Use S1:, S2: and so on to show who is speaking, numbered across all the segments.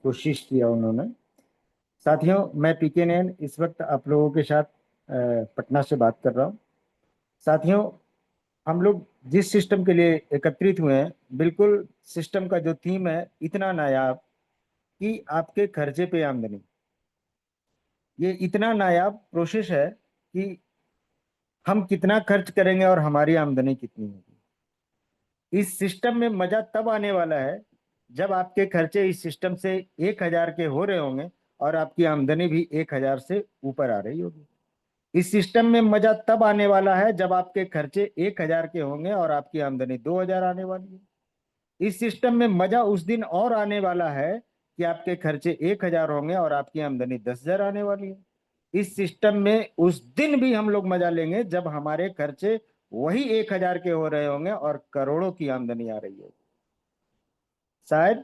S1: कोशिश किया उन्होंने। साथियों, मैं पीके नैन इस वक्त आप लोगों के साथ पटना से बात कर रहा हूँ। साथियों, हम लोग जिस सिस्टम के लिए एकत्रित हुए हैं, बिल्कुल सिस्टम का जो थीम है इतना नायाब कि आपके खर्चे पे आमदनी। ये इतना नायाब प्रोसेस है कि हम कितना खर्च करेंगे और हमारी आमदनी कितनी होगी। इस सिस्टम में मजा तब आने वाला है जब आपके खर्चे इस सिस्टम से 1,000 के हो रहे होंगे और आपकी आमदनी भी 1,000 से ऊपर आ रही होगी। इस सिस्टम में मजा तब आने वाला है जब आपके खर्चे 1,000 के होंगे और आपकी आमदनी 2,000 आने वाली है। इस सिस्टम में मजा उस दिन और आने वाला है कि आपके खर्चे 1,000 होंगे और आपकी आमदनी 10,000 आने वाली है। इस सिस्टम में उस दिन भी हम लोग मजा लेंगे जब हमारे खर्चे वही 1,000 के हो रहे होंगे और करोड़ों की आमदनी आ रही होगी। शायद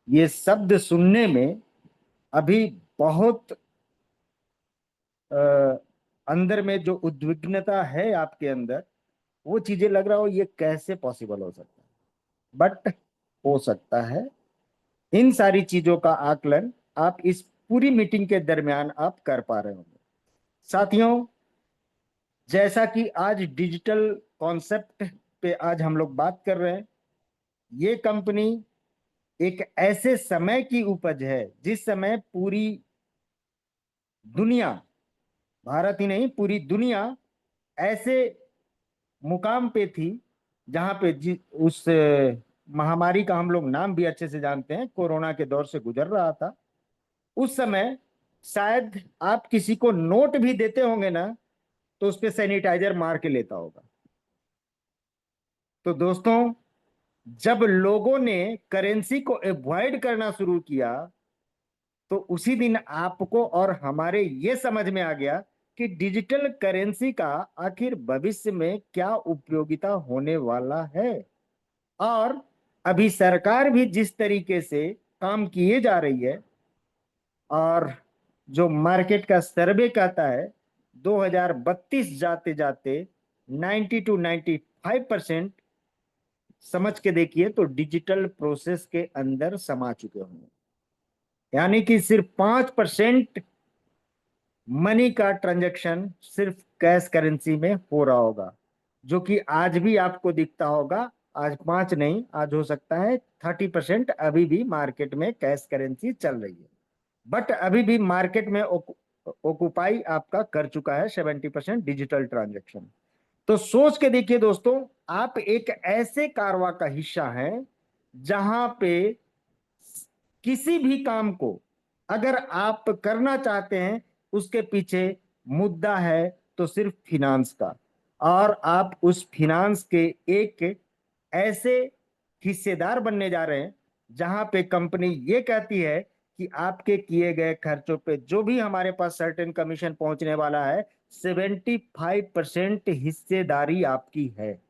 S1: ये शब्द सुनने में अभी बहुत अंदर में जो उद्विग्नता है आपके अंदर, वो चीजें लग रहा हो ये कैसे पॉसिबल हो सकता है, बट हो सकता है। इन सारी चीजों का आकलन आप इस पूरी मीटिंग के दरमियान आप कर पा रहे होंगे। साथियों, जैसा कि आज डिजिटल कॉन्सेप्ट पे आज हम लोग बात कर रहे हैं, ये कंपनी एक ऐसे समय की उपज है जिस समय पूरी दुनिया, भारत ही नहीं पूरी दुनिया ऐसे मुकाम पे थी जहां पे उस महामारी का हम लोग नाम भी अच्छे से जानते हैं, कोरोना के दौर से गुजर रहा था। उस समय शायद आप किसी को नोट भी देते होंगे ना, तो उस पे सैनिटाइजर मार के लेता होगा। तो दोस्तों, जब लोगों ने करेंसी को अवॉइड करना शुरू किया, तो उसी दिन आपको और हमारे ये समझ में आ गया कि डिजिटल करेंसी का आखिर भविष्य में क्या उपयोगिता होने वाला है। और अभी सरकार भी जिस तरीके से काम किए जा रही है, और जो मार्केट का सर्वे कहता है 2032 जाते जाते 90 to 95% समझ के देखिए तो डिजिटल प्रोसेस के अंदर समा चुके होंगे। यानी कि सिर्फ 5% मनी का ट्रांजैक्शन सिर्फ कैश करेंसी में हो रहा होगा, जो कि आज भी आपको दिखता होगा। आज 5 नहीं, आज हो सकता है 30% अभी भी मार्केट में कैश करेंसी चल रही है। बट अभी भी मार्केट में ऑक्युपाई आपका कर चुका है 70% डिजिटल ट्रांजैक्शन। तो सोच के देखिए दोस्तों, आप एक ऐसे कारवा का हिस्सा हैं जहां पे किसी भी काम को अगर आप करना चाहते हैं, उसके पीछे मुद्दा है तो सिर्फ फिनांस का। और आप उस फिनांस के एक ऐसे हिस्सेदार बनने जा रहे हैं जहां पे कंपनी ये कहती है कि आपके किए गए खर्चों पे जो भी हमारे पास सर्टेन कमीशन पहुंचने वाला है, 75% हिस्सेदारी आपकी है।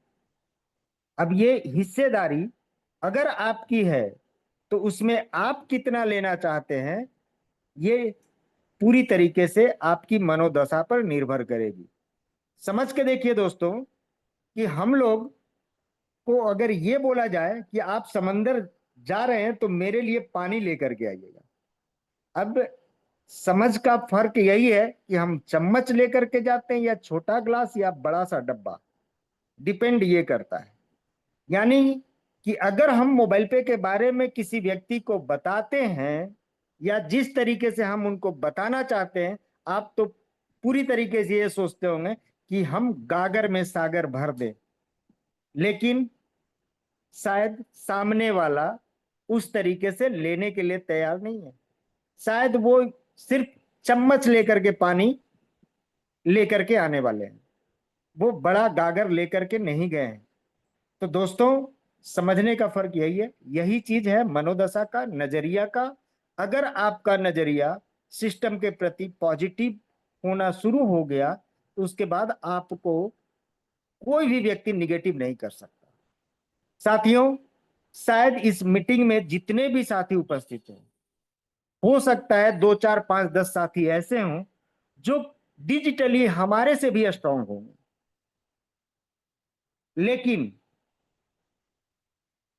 S1: अब ये हिस्सेदारी अगर आपकी है तो उसमें आप कितना लेना चाहते हैं, ये पूरी तरीके से आपकी मनोदशा पर निर्भर करेगी। समझ के देखिए दोस्तों कि हम लोग को अगर ये बोला जाए कि आप समंदर जा रहे हैं तो मेरे लिए पानी लेकर के आइएगा। अब समझ का फर्क यही है कि हम चम्मच लेकर के जाते हैं या छोटा ग्लास या बड़ा सा डब्बा, डिपेंड ये करता है। यानी कि अगर हम मोबाइल पे के बारे में किसी व्यक्ति को बताते हैं या जिस तरीके से हम उनको बताना चाहते हैं, आप तो पूरी तरीके से ये सोचते होंगे कि हम गागर में सागर भर दें, लेकिन शायद सामने वाला उस तरीके से लेने के लिए तैयार नहीं है। शायद वो सिर्फ चम्मच लेकर के पानी लेकर के आने वाले हैं, वो बड़ा गागर लेकर के नहीं गए हैं। तो दोस्तों, समझने का फर्क यही है, यही चीज है मनोदशा का, नजरिया का। अगर आपका नजरिया सिस्टम के प्रति पॉजिटिव होना शुरू हो गया, तो उसके बाद आपको कोई भी व्यक्ति निगेटिव नहीं कर सकता। साथियों, शायद इस मीटिंग में जितने भी साथी उपस्थित हैं, हो सकता है 2 4 5 10 साथी ऐसे हों जो डिजिटली हमारे से भी स्ट्रांग होंगे, लेकिन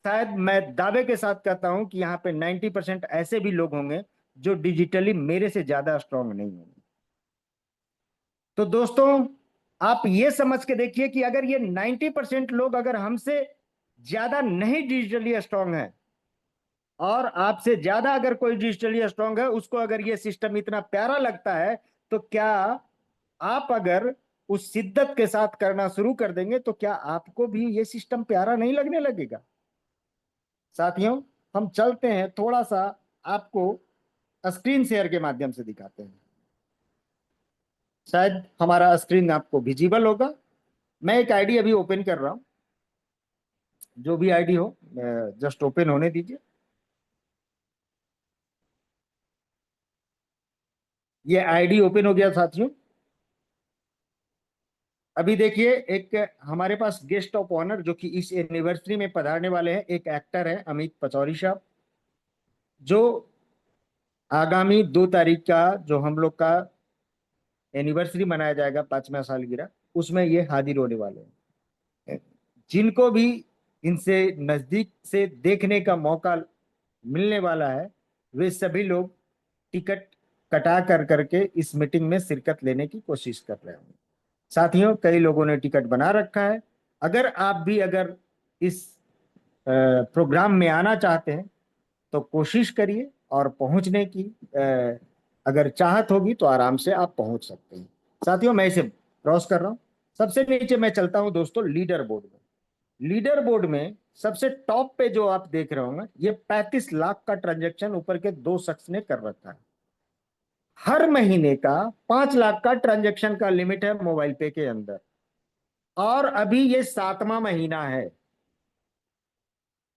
S1: शायद मैं दावे के साथ कहता हूं कि यहाँ पे 90% ऐसे भी लोग होंगे जो डिजिटली मेरे से ज्यादा स्ट्रांग नहीं होंगे। तो दोस्तों, आप ये समझ के देखिए कि अगर ये 90% लोग अगर हमसे ज्यादा नहीं डिजिटली स्ट्रांग है, और आपसे ज्यादा अगर कोई डिजिटली स्ट्रांग है, उसको अगर ये सिस्टम इतना प्यारा लगता है, तो क्या आप अगर उस शिद्दत के साथ करना शुरू कर देंगे तो क्या आपको भी ये सिस्टम प्यारा नहीं लगने लगेगा? साथियों, हम चलते हैं थोड़ा सा, आपको स्क्रीन शेयर के माध्यम से दिखाते हैं। शायद हमारा स्क्रीन आपको विजिबल होगा। मैं एक आईडी अभी ओपन कर रहा हूं, जो भी आईडी हो जस्ट ओपन होने दीजिए। ये आईडी ओपन हो गया साथियों। अभी देखिए, एक हमारे पास गेस्ट ऑफ ऑनर जो कि इस एनिवर्सरी में पधारने वाले हैं, एक एक्टर है अमित पचौरी साहब, जो आगामी 2 तारीख का जो हम लोग का एनिवर्सरी मनाया जाएगा, 5वां सालगिरह, उसमें ये हाजिर होने वाले हैं। जिनको भी इनसे नजदीक से देखने का मौका मिलने वाला है, वे सभी लोग टिकट कटा कर करके इस मीटिंग में शिरकत लेने की कोशिश कर रहे हैं। साथियों, कई लोगों ने टिकट बना रखा है। अगर आप भी अगर इस प्रोग्राम में आना चाहते हैं तो कोशिश करिए, और पहुंचने की अगर चाहत होगी तो आराम से आप पहुंच सकते हैं। साथियों, मैं इसे क्रॉस कर रहा हूं। सबसे नीचे मैं चलता हूं दोस्तों लीडर बोर्ड में। लीडर बोर्ड में सबसे टॉप पे जो आप देख रहे होंगे, ये 35 लाख का ट्रांजेक्शन ऊपर के 2 शख्स ने कर रखा है। हर महीने का 5 लाख का ट्रांजेक्शन का लिमिट है मोबाइल पे के अंदर, और अभी ये 7वां महीना है।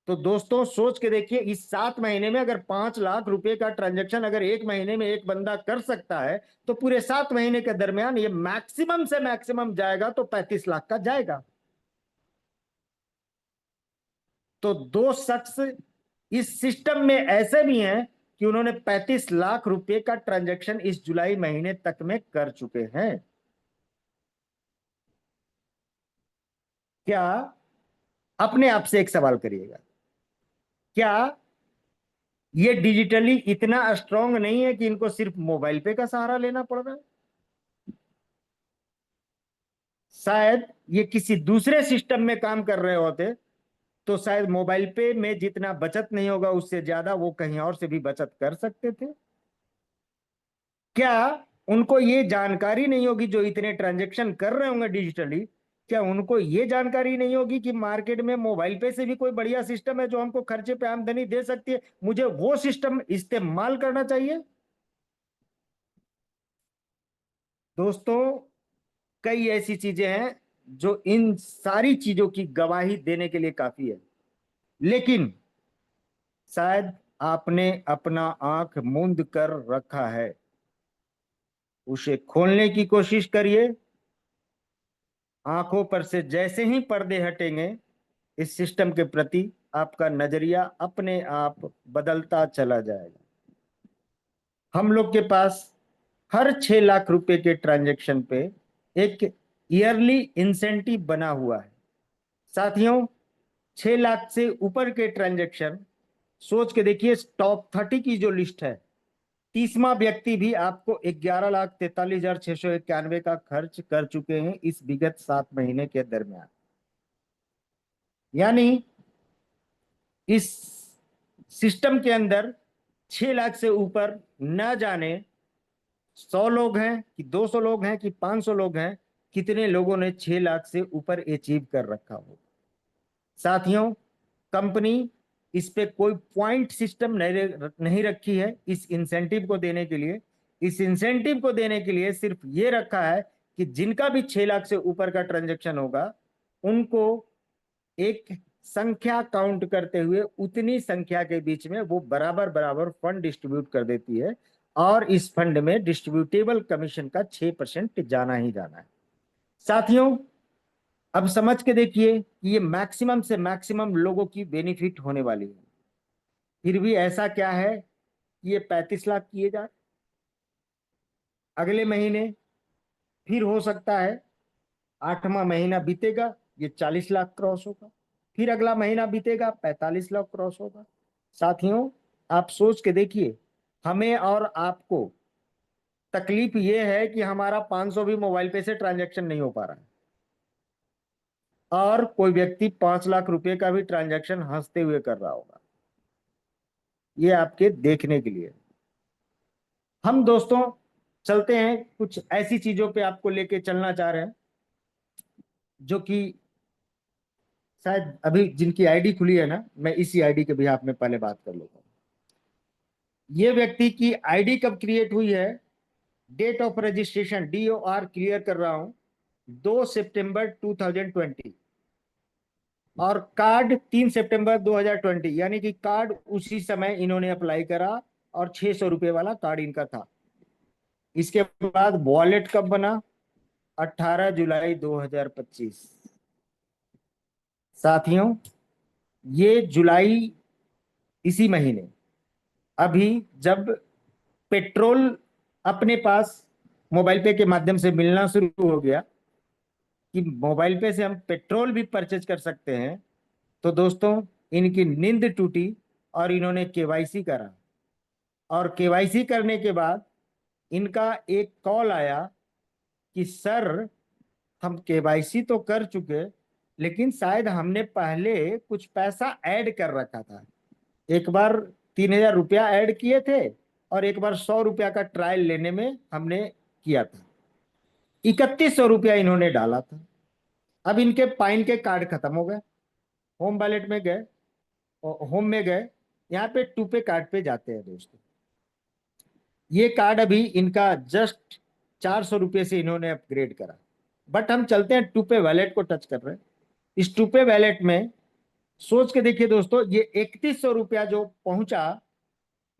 S1: तो दोस्तों, सोच के देखिए, इस 7 महीने में अगर 5 लाख रुपए का ट्रांजेक्शन अगर एक महीने में एक बंदा कर सकता है, तो पूरे 7 महीने के दरमियान ये मैक्सिमम से मैक्सिमम जाएगा तो 35 लाख का जाएगा। तो 2 शख्स इस सिस्टम में ऐसे भी हैं कि उन्होंने 35 लाख रुपए का ट्रांजेक्शन इस जुलाई महीने तक में कर चुके हैं। क्या, अपने आप से एक सवाल करिएगा, क्या ये डिजिटली इतना स्ट्रांग नहीं है कि इनको सिर्फ मोबाइल पे का सहारा लेना पड़ रहा है? शायद ये किसी दूसरे सिस्टम में काम कर रहे होते तो शायद मोबाइल पे में जितना बचत नहीं होगा, उससे ज्यादा वो कहीं और से भी बचत कर सकते थे। क्या उनको ये जानकारी नहीं होगी, जो इतने ट्रांजेक्शन कर रहे होंगे डिजिटली, क्या उनको ये जानकारी नहीं होगी कि मार्केट में मोबाइल पे से भी कोई बढ़िया सिस्टम है जो हमको खर्चे पे आमदनी दे सकती है, मुझे वो सिस्टम इस्तेमाल करना चाहिए? दोस्तों, कई ऐसी चीजें हैं जो इन सारी चीजों की गवाही देने के लिए काफी है, लेकिन शायद आपने अपना आंख मूंद कर रखा है। उसे खोलने की कोशिश करिए। आंखों पर से जैसे ही पर्दे हटेंगे, इस सिस्टम के प्रति आपका नजरिया अपने आप बदलता चला जाएगा। हम लोग के पास हर 6 लाख रुपए के ट्रांजैक्शन पे एक ईयरली इंसेंटिव बना हुआ है। साथियों, 6 लाख से ऊपर के ट्रांजैक्शन, सोच के देखिए, टॉप 30 की जो लिस्ट है, 30वां व्यक्ति भी आपको 11,43,691 का खर्च कर चुके हैं इस विगत 7 महीने के दरमियान। यानी इस सिस्टम के अंदर 6 लाख से ऊपर न जाने 100 लोग हैं कि 200 लोग हैं कि 500 लोग हैं, कितने लोगों ने 6 लाख से ऊपर अचीव कर रखा हो। साथियों, कंपनी इस पे कोई पॉइंट सिस्टम नहीं रखी है इस इंसेंटिव को देने के लिए। इस इंसेंटिव को देने के लिए सिर्फ ये रखा है कि जिनका भी 6 लाख से ऊपर का ट्रांजेक्शन होगा, उनको एक संख्या काउंट करते हुए उतनी संख्या के बीच में वो बराबर बराबर फंड डिस्ट्रीब्यूट कर देती है, और इस फंड में डिस्ट्रीब्यूटेबल कमीशन का 6% जाना ही जाना है। साथियों, अब समझ के देखिए कि ये मैक्सिमम से मैक्सिमम लोगों की बेनिफिट होने वाली है। फिर भी ऐसा क्या है कि ये 35 लाख किए जाए, अगले महीने फिर हो सकता है 8वां महीना बीतेगा, ये 40 लाख क्रॉस होगा, फिर अगला महीना बीतेगा, 45 लाख क्रॉस होगा। साथियों, आप सोच के देखिए, हमें और आपको तकलीफ ये है कि हमारा 500 भी मोबाइल पे से ट्रांजैक्शन नहीं हो पा रहा है, और कोई व्यक्ति 5 लाख रुपए का भी ट्रांजैक्शन हंसते हुए कर रहा होगा। ये आपके देखने के लिए। हम दोस्तों चलते हैं, कुछ ऐसी चीजों पे आपको लेके चलना चाह रहे हैं जो कि शायद अभी जिनकी आईडी खुली है ना, मैं इसी आईडी के बिहाफ में पहले बात कर लेता हूँ। ये व्यक्ति की आईडी कब क्रिएट हुई है, date of registration DOR clear कर रहा हूं, 2 सितंबर 2020, और कार्ड 3 सितंबर 2020, यानी कि कार्ड उसी समय इन्होंने अप्लाई करा, और 600 रुपये वाला कार्ड इनका था। इसके बाद वॉलेट कब बना, 18 जुलाई 2025। साथियों, ये जुलाई, इसी महीने, अभी जब पेट्रोल अपने पास मोबाइल पे के माध्यम से मिलना शुरू हो गया कि मोबाइल पे से हम पेट्रोल भी परचेज कर सकते हैं, तो दोस्तों इनकी नींद टूटी और इन्होंने केवाईसी करा। और केवाईसी करने के बाद इनका एक कॉल आया कि सर, हम केवाईसी तो कर चुके, लेकिन शायद हमने पहले कुछ पैसा ऐड कर रखा था। एक बार 3,000 रुपया ऐड किए थे, और एक बार 100 रुपया का ट्रायल लेने में हमने किया था। 3100 रुपया इन्होंने डाला था। अब इनके पाइन के कार्ड खत्म हो गए। होम वॉलेट में गए, होम में गए, यहाँ पे टू पे कार्ड पे जाते हैं दोस्तों। ये कार्ड अभी इनका जस्ट 400 रुपये से इन्होंने अपग्रेड करा। बट हम चलते हैं टू पे वैलेट को टच कर रहे हैं। इस टू पे वैलेट में सोच के देखिए दोस्तों, ये 3100 रुपया जो पहुंचा,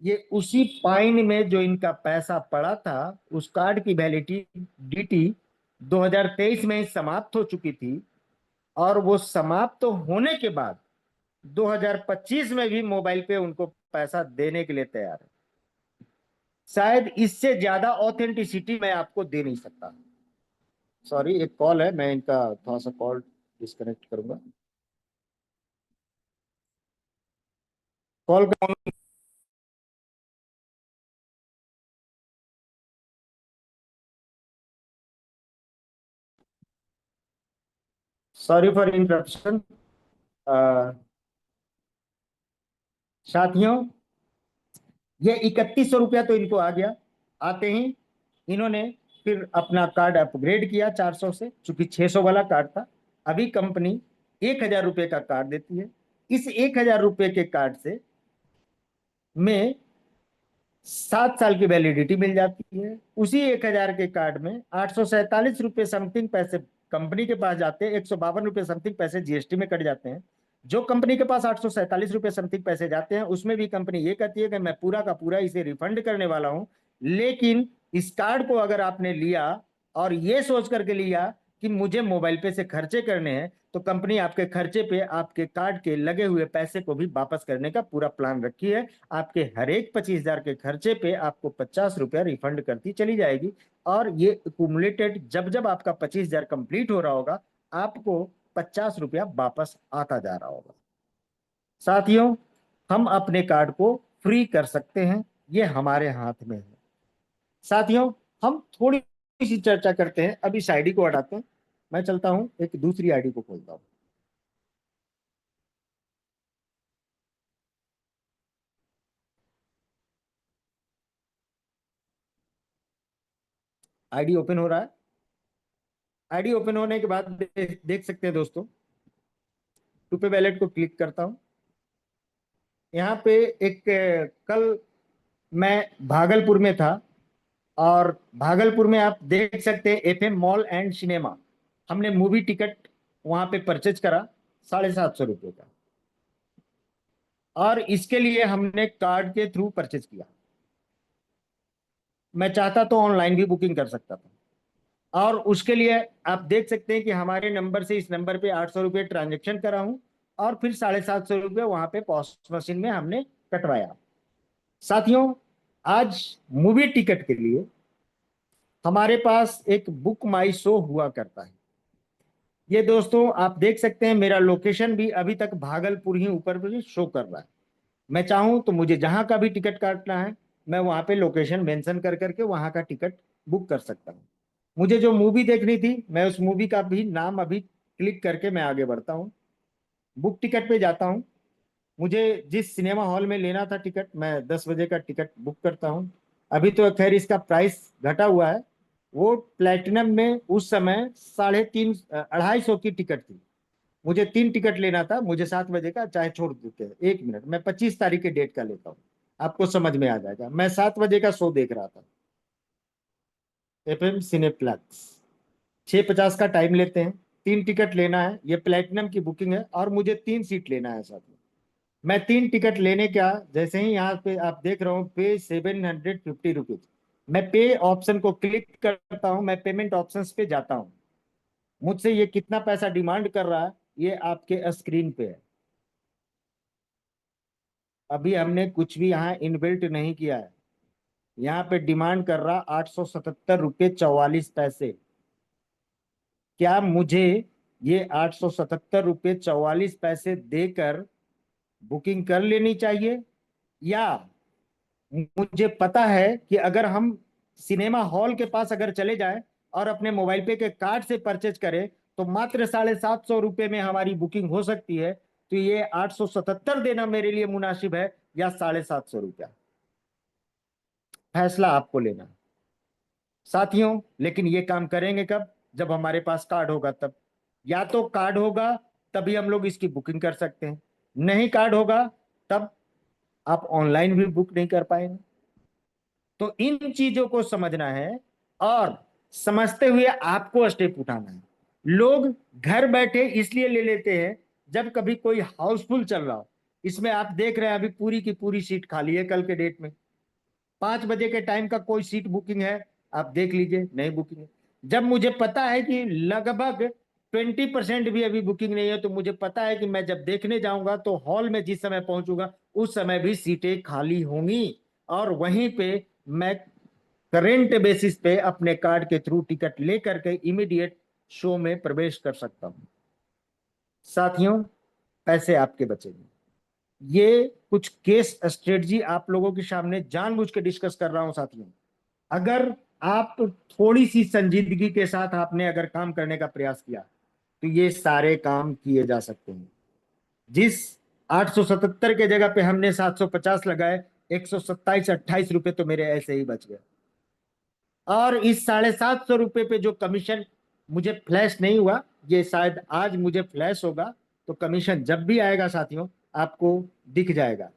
S1: ये उसी पाइन में जो इनका पैसा पड़ा था, उस कार्ड की वैलिडिटी 2023 में ही समाप्त हो चुकी थी, और वो समाप्त तो होने के बाद 2025 में भी मोबाइल पे उनको पैसा देने के लिए तैयार है। शायद इससे ज्यादा ऑथेंटिसिटी मैं आपको दे नहीं सकता। सॉरी, एक कॉल है, मैं इनका थोड़ा सा कॉल डिस्कनेक्ट करूंगा। कॉल का सॉरी फॉर इंटरप्शन। साथियों, ये 3100 रुपया तो इनको आ गया। आते ही इन्होंने फिर अपना कार्ड अपग्रेड किया 400 से, चूंकि 600 वाला कार्ड था। अभी कंपनी 1,000 रुपये का कार्ड देती है। इस 1,000 रुपये के कार्ड से में 7 साल की वैलिडिटी मिल जाती है। उसी 1,000 के कार्ड में 847 रुपये समथिंग पैसे कंपनी के पास जाते हैं, 152 रुपये समथिंग पैसे जीएसटी में कट जाते हैं। जो कंपनी के पास 847 रुपये समथिंग पैसे जाते हैं, उसमें भी कंपनी ये कहती है कि मैं पूरा का पूरा इसे रिफंड करने वाला हूं। लेकिन इस कार्ड को अगर आपने लिया और ये सोच करके लिया कि मुझे मोबाइल पे से खर्चे करने हैं, तो कंपनी आपके खर्चे पे आपके कार्ड के लगे हुए पैसे को भी वापस करने का पूरा प्लान रखी है। आपके हर एक 25,000 के खर्चे पे आपको 50 रुपया रिफंड करती चली जाएगी। और ये एक्यूमुलेटेड जब जब आपका 25,000 कंप्लीट हो रहा होगा, आपको 50 रुपया वापस आता जा रहा होगा। साथियों, हम अपने कार्ड को फ्री कर सकते हैं, ये हमारे हाथ में है। साथियों, हम थोड़ी सी चर्चा करते हैं। अब इस आईडी को हटाते हैं, मैं चलता हूं, एक दूसरी आईडी को खोलता हूं। आईडी ओपन हो रहा है। आईडी ओपन होने के बाद देख सकते हैं दोस्तों, टू पे वैलेट को क्लिक करता हूं। यहाँ पे एक कल मैं भागलपुर में था, और भागलपुर में आप देख सकते हैं FM मॉल एंड सिनेमा, हमने मूवी टिकट वहां पे परचेज करा 750 रुपये का। और इसके लिए हमने कार्ड के थ्रू परचेज किया। मैं चाहता तो ऑनलाइन भी बुकिंग कर सकता था। और उसके लिए आप देख सकते हैं कि हमारे नंबर से इस नंबर पे 800 रुपये ट्रांजेक्शन करा हूं, और फिर 750 रुपये वहां पे पॉस मशीन में हमने कटवाया। साथियों, आज मूवी टिकट के लिए हमारे पास एक बुक माई शो हुआ करता है। ये दोस्तों आप देख सकते हैं, मेरा लोकेशन भी अभी तक भागलपुर ही ऊपर भी शो कर रहा है। मैं चाहूँ तो मुझे जहां का भी टिकट काटना है, मैं वहां पे लोकेशन मेंशन कर करके वहां का टिकट बुक कर सकता हूँ। मुझे जो मूवी देखनी थी, मैं उस मूवी का भी नाम अभी क्लिक करके मैं आगे बढ़ता हूँ, बुक टिकट पे जाता हूँ। मुझे जिस सिनेमा हॉल में लेना था टिकट, मैं 10 बजे का टिकट बुक करता हूँ। अभी तो खैर इसका प्राइस घटा हुआ है। वो प्लेटिनम में उस समय 350 250 की टिकट थी। मुझे 3 टिकट लेना था, मुझे 7 बजे का, चाहे छोड़ देते हैं 1 मिनट, मैं 25 तारीख के डेट का लेता हूँ, आपको समझ में आ जाएगा। मैं 7 बजे का शो देख रहा था, FM सिनेप्लेक्स। 6:50 का टाइम लेते हैं। 3 टिकट लेना है, ये प्लेटिनम की बुकिंग है, और मुझे 3 सीट लेना है साथ में। मैं 3 टिकट लेने क्या, जैसे ही यहाँ पे आप देख रहा हूँ पे 750 रुपीज, मैं पे ऑप्शन को क्लिक करता हूँ, मैं पेमेंट ऑप्शंस पे जाता हूँ। मुझसे ये कितना पैसा डिमांड कर रहा है, ये आपके स्क्रीन पे है। अभी हमने कुछ भी यहाँ इनबिल्ट नहीं किया है। यहाँ पे डिमांड कर रहा 877 रुपये 44 पैसे। क्या मुझे ये 877 रुपये 44 पैसे देकर बुकिंग कर लेनी चाहिए, या मुझे पता है कि अगर हम सिनेमा हॉल के पास अगर चले जाएं और अपने मोबाइल पे के कार्ड से परचेज करें, तो मात्र 750 रुपये में हमारी बुकिंग हो सकती है। तो ये 877 देना मेरे लिए मुनासिब है, या 750 रुपया, फैसला आपको लेना है साथियों। लेकिन ये काम करेंगे कब, जब हमारे पास कार्ड होगा तब। या तो कार्ड होगा तभी हम लोग इसकी बुकिंग कर सकते हैं, नहीं कार्ड होगा तब आप ऑनलाइन भी बुक नहीं कर पाएंगे। तो इन चीजों को समझना है, और समझते हुए आपको स्टेप उठाना है। लोग घर बैठे इसलिए ले लेते हैं जब कभी कोई हाउसफुल चल रहा हो। इसमें आप देख रहे हैं अभी पूरी की पूरी सीट खाली है, कल के डेट में 5 बजे के टाइम का कोई सीट बुकिंग है, आप देख लीजिए, नहीं बुकिंग है। जब मुझे पता है कि लगभग 20% भी अभी बुकिंग नहीं है, तो मुझे पता है कि मैं जब देखने जाऊंगा तो हॉल में जिस समय पहुंचूंगा उस समय भी सीटें खाली होंगी, और वहीं पे मैं करेंट बेसिस पे अपने कार्ड के थ्रू टिकट लेकर के इमीडिएट शो में प्रवेश कर सकता हूं। साथियों, पैसे आपके बचेंगे। ये कुछ केस स्ट्रेटजी आप लोगों के सामने जानबूझ के डिस्कस कर रहा हूं साथियों। अगर आप थोड़ी सी संजीदगी के साथ आपने अगर काम करने का प्रयास किया, तो ये सारे काम किए जा सकते हैं। जिस 877 के जगह पे हमने 750 लगाए, 127 28 रुपए तो मेरे ऐसे ही बच गए। और इस 750 रुपये पे जो कमीशन मुझे फ्लैश नहीं हुआ, ये शायद आज मुझे फ्लैश होगा। तो कमीशन जब भी आएगा साथियों, आपको दिख जाएगा।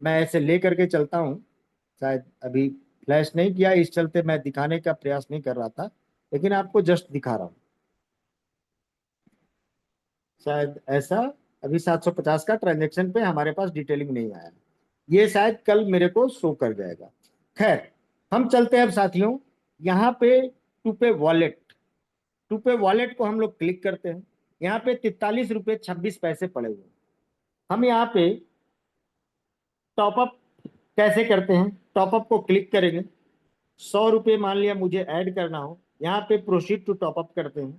S1: मैं ऐसे लेकर के चलता हूँ, शायद अभी फ्लैश नहीं किया, इस चलते मैं दिखाने का प्रयास नहीं कर रहा था, लेकिन आपको जस्ट दिखा रहा हूँ। शायद ऐसा, अभी 750 का ट्रांजेक्शन पे हमारे पास डिटेलिंग नहीं आया, ये शायद कल मेरे को शो कर जाएगा। खैर, हम चलते हैं अब साथियों, यहाँ पे टू पे वॉलेट। टू पे वॉलेट को हम लोग क्लिक करते हैं। यहाँ पे 43 रुपये 26 पैसे पड़े हुए हैं। हम यहाँ पे टॉपअप कैसे करते हैं, टॉपअप को क्लिक करेंगे। 100 रुपये मान लिया मुझे ऐड करना हो, यहाँ पे प्रोसीड टू टॉपअप करते हैं।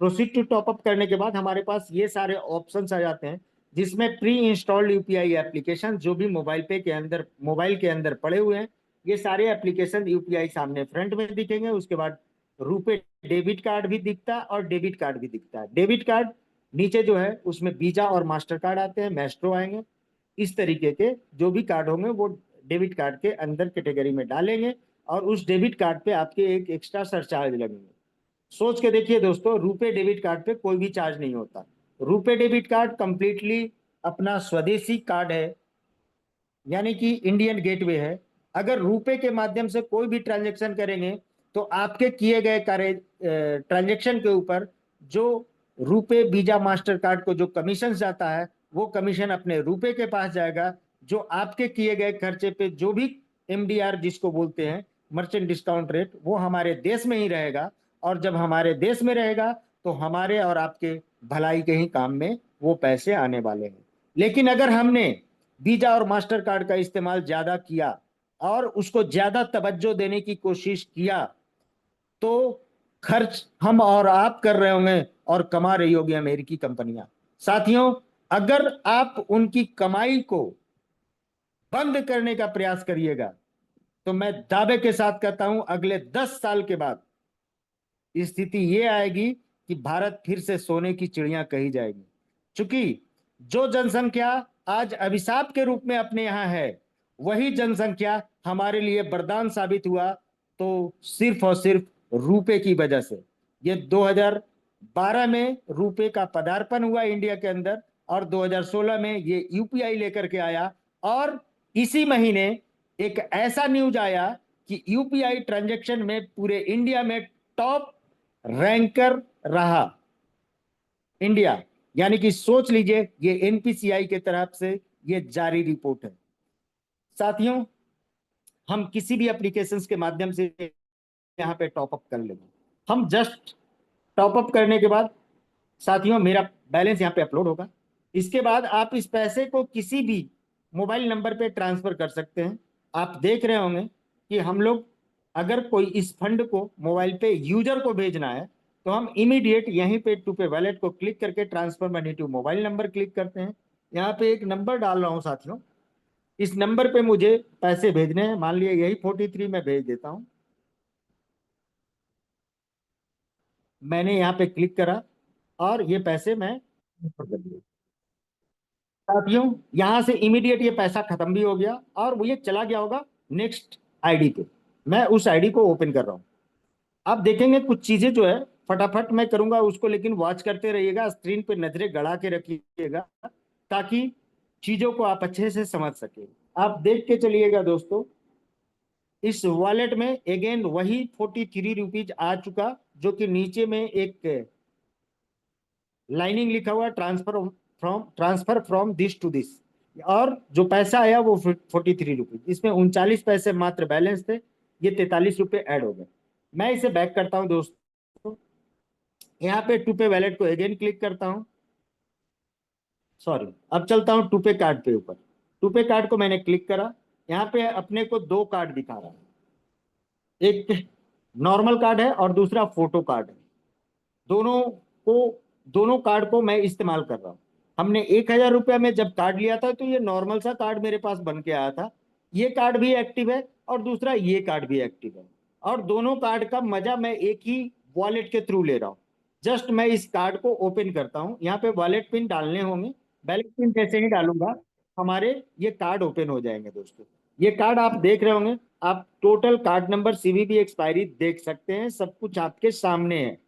S1: प्रोसीड टू टॉपअप करने के बाद हमारे पास ये सारे ऑप्शंस आ जाते हैं, जिसमें प्री इंस्टॉल्ड यूपीआई एप्लीकेशन जो भी मोबाइल पे के अंदर, मोबाइल के अंदर पड़े हुए हैं, ये सारे एप्लीकेशन यूपीआई सामने फ्रंट में दिखेंगे। उसके बाद रुपे डेबिट कार्ड भी दिखता है और डेबिट कार्ड भी दिखता है। डेबिट कार्ड नीचे जो है उसमें वीजा और मास्टर कार्ड आते हैं, मैस्ट्रो आएंगे। इस तरीके के जो भी कार्ड होंगे वो डेबिट कार्ड के अंदर कैटेगरी में डालेंगे, और उस डेबिट कार्ड पे आपके एक एक्स्ट्रा सरचार्ज लगेंगे। सोच के देखिए दोस्तों, रुपे डेबिट कार्ड पे कोई भी चार्ज नहीं होता। रुपे डेबिट कार्ड कंप्लीटली अपना स्वदेशी कार्ड है, यानी कि इंडियन गेटवे है। अगर रुपए के माध्यम से कोई भी ट्रांजेक्शन करेंगे, तो आपके किए गए कार्य ट्रांजेक्शन के ऊपर जो रुपए वीजा मास्टर कार्ड को जो कमीशन जाता है, वो कमीशन अपने रुपए के पास जाएगा। जो आपके किए गए खर्चे पे जो भी MDR जिसको बोलते हैं, मर्चेंट डिस्काउंट रेट, वो हमारे देश में ही रहेगा। और जब हमारे देश में रहेगा, तो हमारे और आपके भलाई के ही काम में वो पैसे आने वाले हैं। लेकिन अगर हमने वीजा और मास्टर कार्ड का इस्तेमाल ज्यादा किया और उसको ज्यादा तवज्जो देने की कोशिश किया, तो खर्च हम और आप कर रहे होंगे, और कमा रही होगी अमेरिकी कंपनियां। साथियों, अगर आप उनकी कमाई को बंद करने का प्रयास करिएगा तो मैं दावे के साथ कहता हूं अगले 10 साल के बाद स्थिति ये आएगी कि भारत फिर से सोने की चिड़िया कही जाएगी। चूंकि जो जनसंख्या आज अभिशाप के रूप में अपने यहां है, वही जनसंख्या हमारे लिए वरदान साबित हुआ तो सिर्फ और सिर्फ रुपए की वजह से। ये 2012 में रुपए का पदार्पण हुआ इंडिया के अंदर, और 2016 में ये यूपीआई लेकर के आया। और इसी महीने एक ऐसा न्यूज आया कि यूपीआई ट्रांजैक्शन में पूरे इंडिया में टॉप रैंकर रहा इंडिया। यानी कि सोच लीजिए, ये एनपीसीआई के तरफ से ये जारी रिपोर्ट है। साथियों, हम किसी भी एप्लीकेशंस के माध्यम से यहाँ पे टॉपअप कर लेंगे। हम जस्ट टॉपअप करने के बाद साथियों मेरा बैलेंस यहाँ पे अपलोड होगा। इसके बाद आप इस पैसे को किसी भी मोबाइल नंबर पे ट्रांसफर कर सकते हैं। आप देख रहे होंगे कि हम लोग अगर कोई इस फंड को मोबाइल पे यूजर को भेजना है तो हम इमीडिएट यहीं पे टू पे वैलेट को क्लिक करके transfer money to mobile number click करते हैं। यहाँ पे एक नंबर डाल रहा हूँ साथियों, इस नंबर पे मुझे पैसे भेजने हैं। मान लिया यही 43 में भेज देता हूँ। मैंने यहाँ पे क्लिक करा और ये पैसे मैं कर दिए। साथियों, यहां से इमीडिएट ये पैसा खत्म भी हो गया और वो ये चला गया होगा नेक्स्ट आईडी पे। मैं उस आईडी को ओपन कर रहा हूं। आप देखेंगे कुछ चीजें जो है फटाफट मैं करूंगा उसको, लेकिन वॉच करते रहिएगा, स्क्रीन पे नजरें गड़ा के रखिएगा ताकि चीजों को आप अच्छे से समझ सके। आप देख के चलिएगा दोस्तों, इस वॉलेट में अगेन वही 43 रुपीज आ चुका, जो कि नीचे में एक लाइनिंग लिखा हुआ transfer from this to this. और जो पैसा आया वो 43 रुपीज, इसमें 39 पैसे मात्र बैलेंस थे। ये 43 रुपये ऐड हो गए। मैं इसे बैक करता हूं दोस्तों। यहाँ पे टू पे वैलेट को अगेन क्लिक करता हूँ। सॉरी, अब चलता हूँ टू पे कार्ड पे ऊपर। टू पे कार्ड को मैंने क्लिक करा। यहाँ पे अपने को दो कार्ड दिखा रहा है, एक नॉर्मल कार्ड है और दूसरा फोटो कार्ड है। दोनों को दोनों कार्ड को मैं इस्तेमाल कर रहा हूँ। हमने 1,000 रुपया में जब कार्ड लिया था तो ये नॉर्मल सा कार्ड मेरे पास बन के आया था। ये कार्ड भी एक्टिव है और दूसरा ये कार्ड भी एक्टिव है, और दोनों कार्ड का मजा मैं एक ही वॉलेट के थ्रू ले रहा हूँ। जस्ट मैं इस कार्ड को ओपन करता हूँ। यहाँ पे वॉलेट पिन डालने होंगे। वॉलेट पिन जैसे ही डालूंगा हमारे ये कार्ड ओपन हो जाएंगे दोस्तों। ये कार्ड आप देख रहे होंगे। आप total card number, CVV expiry देख सकते हैं, सब कुछ आपके सामने है।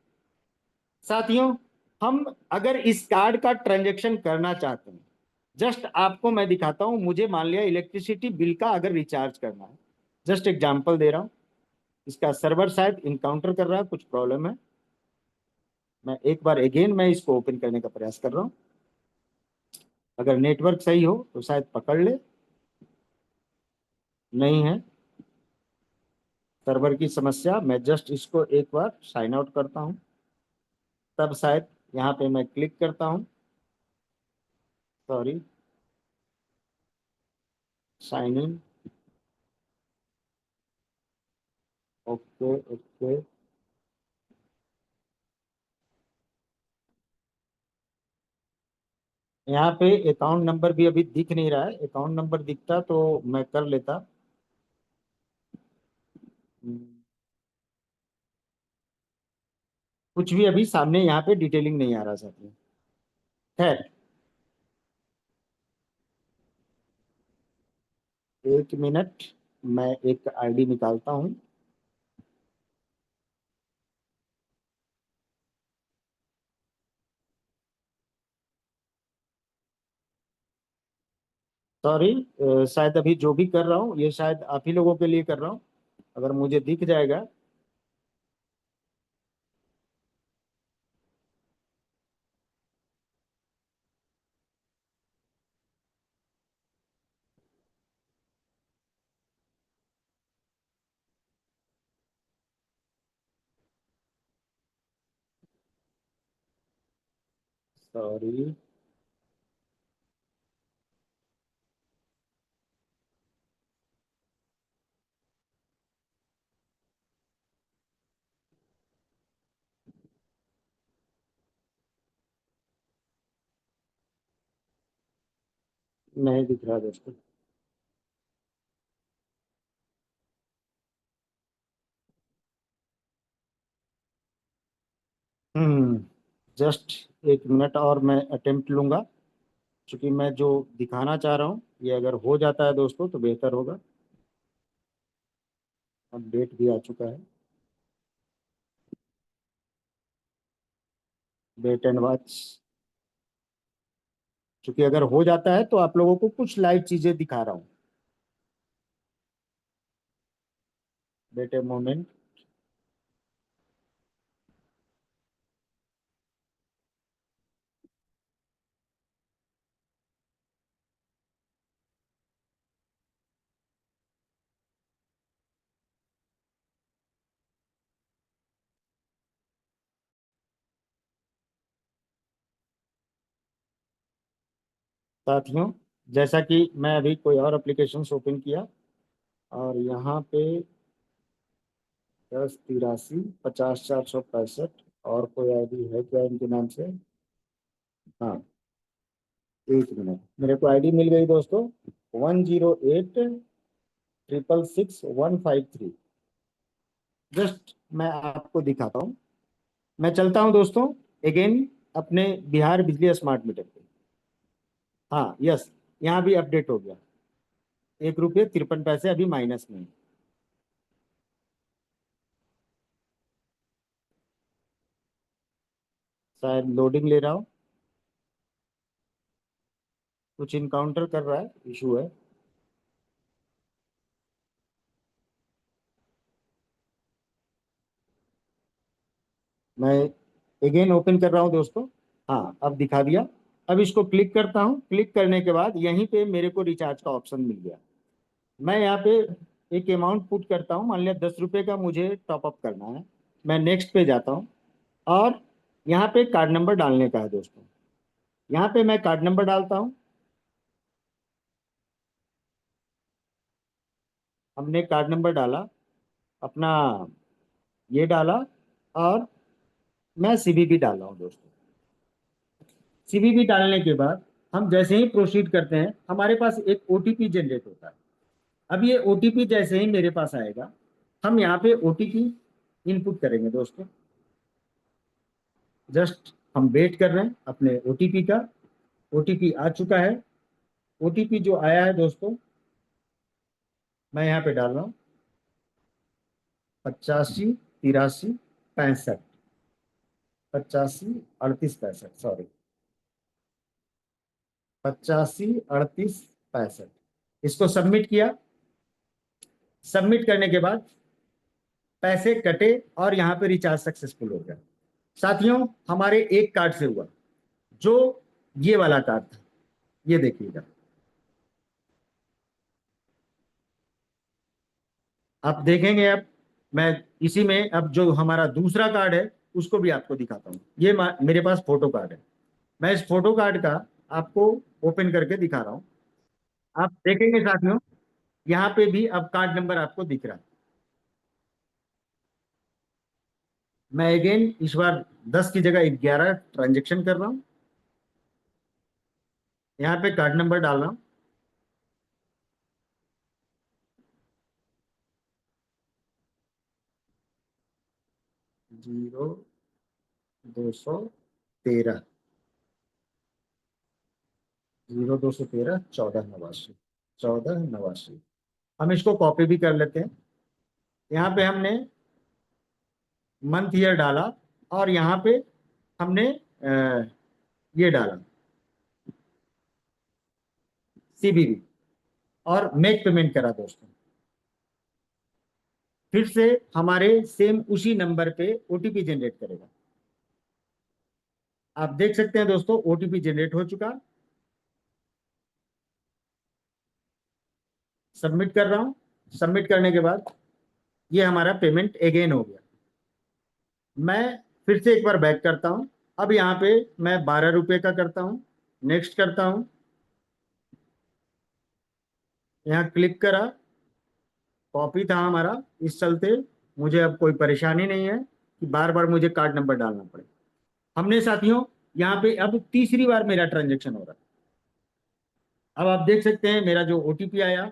S1: साथियों, हम अगर इस कार्ड का ट्रांजैक्शन करना चाहते हैं, जस्ट आपको मैं दिखाता हूं। मुझे मान लिया इलेक्ट्रिसिटी बिल का अगर रिचार्ज करना है, जस्ट एग्जांपल दे रहा हूं। इसका सर्वर शायद इनकाउंटर कर रहा है, कुछ प्रॉब्लम है। मैं एक बार अगेन मैं इसको ओपन करने का प्रयास कर रहा हूं। अगर नेटवर्क सही हो तो शायद पकड़ ले। नहीं है सर्वर की समस्या। मैं जस्ट इसको एक बार साइन आउट करता हूं, तब शायद यहाँ पे मैं क्लिक करता हूं। Sorry, sign in. Okay okay. यहाँ पे अकाउंट नंबर भी अभी दिख नहीं रहा है। अकाउंट नंबर दिखता तो मैं कर लेता। हम्म, कुछ भी अभी सामने यहाँ पे डिटेलिंग नहीं आ रहा साथियों। खैर, एक मिनट, मैं एक आईडी निकालता हूँ। सॉरी, शायद अभी जो भी कर रहा हूँ ये शायद आप ही लोगों के लिए कर रहा हूँ। अगर मुझे दिख जाएगा। सॉरी, नहीं दिख रहा दोस्तों। हम्म। जस्ट एक मिनट और मैं अटेम्प्ट लूंगा, क्योंकि मैं जो दिखाना चाह रहा हूँ ये अगर हो जाता है दोस्तों तो बेहतर होगा। अपडेट भी आ चुका है। Wait and watch. क्योंकि अगर हो जाता है तो आप लोगों को कुछ लाइव चीजें दिखा रहा हूँ। Wait a moment. साथियों, जैसा कि मैं अभी कोई और एप्लीकेशन ओपन किया और यहाँ पे 10 83 50 465, और कोई आईडी है क्या इनके नाम से? हाँ, एक मिनट, मेरे को आईडी मिल गई दोस्तों। 108 666 153। जस्ट मैं आपको दिखाता हूँ। मैं चलता हूँ दोस्तों अगेन अपने बिहार बिजली स्मार्ट मीटर पे। हाँ यस, यहाँ भी अपडेट हो गया। 1 रुपये 53 पैसे अभी माइनस में है। शायद लोडिंग ले रहा हूँ, कुछ इनकाउंटर कर रहा है, इशू है। मैं अगेन ओपन कर रहा हूँ दोस्तों। हाँ, अब दिखा दिया। अब इसको क्लिक करता हूँ, क्लिक करने के बाद यहीं पे मेरे को रिचार्ज का ऑप्शन मिल गया। मैं यहाँ पे एक अमाउंट पुट करता हूँ, मान लिया 10 रुपये का मुझे टॉपअप करना है। मैं नेक्स्ट पे जाता हूँ और यहाँ पे कार्ड नंबर डालने का है दोस्तों। यहाँ पे मैं कार्ड नंबर डालता हूँ। हमने कार्ड नंबर डाला अपना, ये डाला, और मैं सीवीवी डाल रहा हूँ दोस्तों। सीवीवी डालने के बाद हम जैसे ही प्रोसीड करते हैं हमारे पास एक ओटीपी जनरेट होता है। अब ये ओटीपी जैसे ही मेरे पास आएगा, हम यहाँ पे ओटीपी इनपुट करेंगे दोस्तों। जस्ट हम वेट कर रहे हैं अपने ओटीपी का। ओटीपी आ चुका है। ओटीपी जो आया है दोस्तों, मैं यहाँ पे डाल रहा हूँ। 85 83 65। 85 38 65, सॉरी। 85 38 65। इसको सबमिट किया। सबमिट करने के बाद पैसे कटे और यहाँ पे रिचार्ज सक्सेसफुल हो गया। साथियों, हमारे एक कार्ड से हुआ, जो ये वाला कार्ड था, ये देखिएगा। आप देखेंगे अब, मैं इसी में अब जो हमारा दूसरा कार्ड है उसको भी आपको दिखाता हूँ। ये मेरे पास फोटो कार्ड है। मैं इस फोटो कार्ड का आपको ओपन करके दिखा रहा हूँ। आप देखेंगे साथियों, यहाँ पे भी अब कार्ड नंबर आपको दिख रहा है। मैं अगेन इस बार 10 की जगह 11 ट्रांजेक्शन कर रहा हूँ। यहाँ पे कार्ड नंबर डाल रहा हूँ। 0213, 0213 14 89। 14 89। हम इसको कॉपी भी कर लेते हैं। यहाँ पे हमने मंथ ईयर डाला और यहाँ पे हमने ये डाला सीबीबी, और मेक पेमेंट करा दोस्तों। फिर से हमारे सेम उसी नंबर पे ओटीपी जनरेट करेगा। आप देख सकते हैं दोस्तों, ओटीपी जनरेट हो चुका। सबमिट कर रहा हूं। सबमिट करने के बाद ये हमारा पेमेंट अगेन हो गया। मैं फिर से एक बार बैक करता हूं। अब यहाँ पे मैं 12 रुपए का करता हूं। नेक्स्ट करता हूं। यहाँ क्लिक करा। कॉपी था हमारा, इस चलते मुझे अब कोई परेशानी नहीं है कि बार बार मुझे कार्ड नंबर डालना पड़े। हमने साथियों यहाँ पे अब तीसरी बार मेरा ट्रांजेक्शन हो रहा है। अब आप देख सकते हैं मेरा जो ओटीपी आया,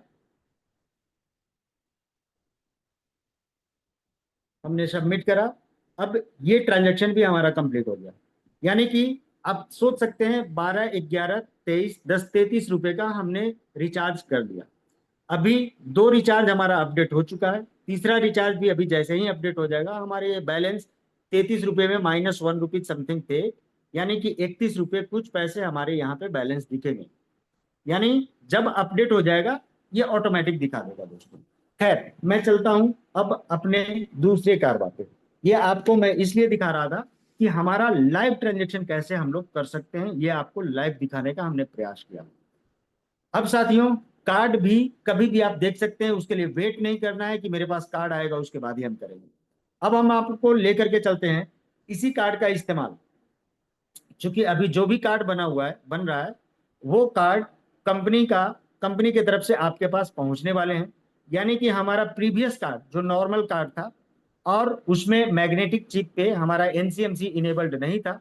S1: हमने सबमिट करा। अब ये ट्रांजैक्शन भी हमारा कंप्लीट हो गया। यानी कि आप सोच सकते हैं 12, 11, 23, 10, 33 रुपए का हमने रिचार्ज कर दिया। अभी दो रिचार्ज हमारा अपडेट हो चुका है, तीसरा रिचार्ज भी अभी जैसे ही अपडेट हो जाएगा हमारे ये बैलेंस 33 रुपए में -1 रुपीज समथिंग थे। यानी कि 31 रुपए कुछ पैसे हमारे यहाँ पे बैलेंस दिखेंगे। यानी जब अपडेट हो जाएगा ये ऑटोमेटिक दिखा देगा दोस्तों। खैर, मैं चलता हूं अब अपने दूसरे कारबार पे। ये आपको मैं इसलिए दिखा रहा था कि हमारा लाइव ट्रांजेक्शन कैसे हम लोग कर सकते हैं, ये आपको लाइव दिखाने का हमने प्रयास किया। अब साथियों, कार्ड भी कभी भी आप देख सकते हैं, उसके लिए वेट नहीं करना है कि मेरे पास कार्ड आएगा उसके बाद ही हम करेंगे। अब हम आपको लेकर के चलते हैं इसी कार्ड का इस्तेमाल। क्योंकि अभी जो भी कार्ड बना हुआ है, बन रहा है, वो कार्ड कंपनी का, कंपनी की तरफ से आपके पास पहुंचने वाले हैं। यानी कि हमारा प्रीवियस कार्ड जो नॉर्मल कार्ड था और उसमें मैग्नेटिक चिप पे हमारा एनसीएमसी इनेबल्ड नहीं था,